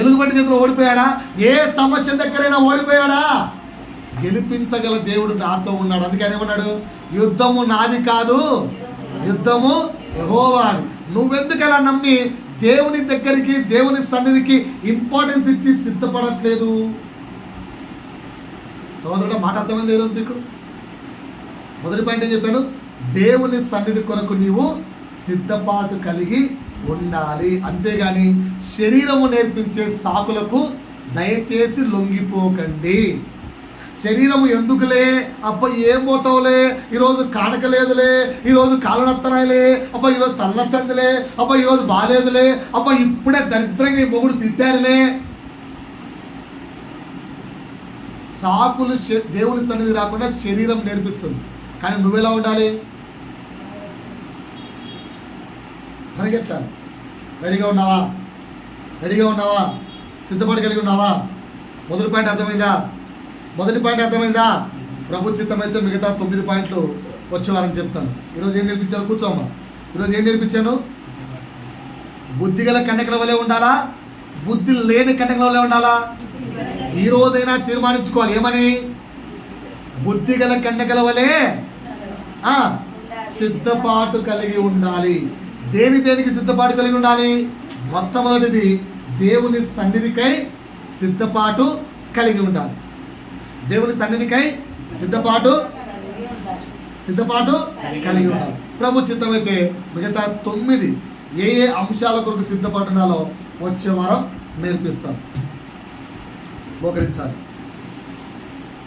ఎలుగుబంటి చేతిలో ఓడిపోయాడా? ఏ సమస్య దగ్గరైనా ఓడిపోయాడా? గెలిపించగల దేవుడు నాతో ఉన్నాడు. అందుకే ఏమన్నాడు? యుద్ధము నాది కాదు, యుద్ధము యెహోవాది. నువ్వెందుకు అలా నమ్మి దేవుని దగ్గరికి, దేవుని సన్నిధికి ఇంపార్టెన్స్ ఇచ్చి సిద్ధపడట్లేదు? సోదరుడు మాట అర్థమైంది ఈరోజు మీకు? మొదటి పాయింట్ ఏం చెప్పాను? దేవుని సన్నిధి కొరకు నీవు సిద్ధపాటు కలిగి ఉండాలి. అంతేగాని శరీరము నేర్పించే సాకులకు దయచేసి లొంగిపోకండి. శరీరము ఎందుకులే, అబ్బ ఏం పోతావులే, ఈరోజు కానకలేదులే, ఈరోజు కాళ్ళనత్తనాయిలే, అబ్బ ఈరోజు తల్లచందులే, అబ్బ ఈరోజు బాగాలేదులే, అబ్బ ఇప్పుడే దరిద్రంగా ఈ మొగుడు తిట్టారులే. సాకులు దేవుని సన్నిధి రాకుండా శరీరం నేర్పిస్తుంది. కానీ నువ్వెలా ఉండాలి? పరిగెత్తాలి. రెడీగా ఉన్నావా? రెడీగా ఉన్నావా? సిద్ధపడి కలిగి ఉన్నావా? మొదటి పాయింట్ అర్థమైందా? మొదటి పాయింట్ అర్థమైందా? ప్రభు చిత్తమైతే మిగతా 9 పాయింట్లు వచ్చే వారం చెప్తాను. ఈరోజు ఏం నేర్పించాను? కూర్చోమ్మా. ఈరోజు ఏం నేర్పించాను? బుద్ధిగల కన్యకల వలె ఉండాలా, బుద్ధి లేని కన్యకల వలె ఉండాలా? ఈ రోజైనా తీర్మానించుకోవాలి. ఏమని? బుద్ధిగల కన్యకల వలె సిద్ధపాటు కలిగి ఉండాలి. దేనికి సిద్ధపాటు కలిగి ఉండాలి? మొట్టమొదటిది దేవుని సన్నిధికై సిద్ధపాటు కలిగి ఉండాలి. దేవుని సన్నిధికై సిద్ధపాటు కలిగి ఉండాలి. ప్రభు చిత్తమైతే మిగతా 9 ఏ అంశాల కొరకు సిద్ధపాటు ఉండాలో వచ్చే వారం నేర్పిస్తాం. మోకరించాలి.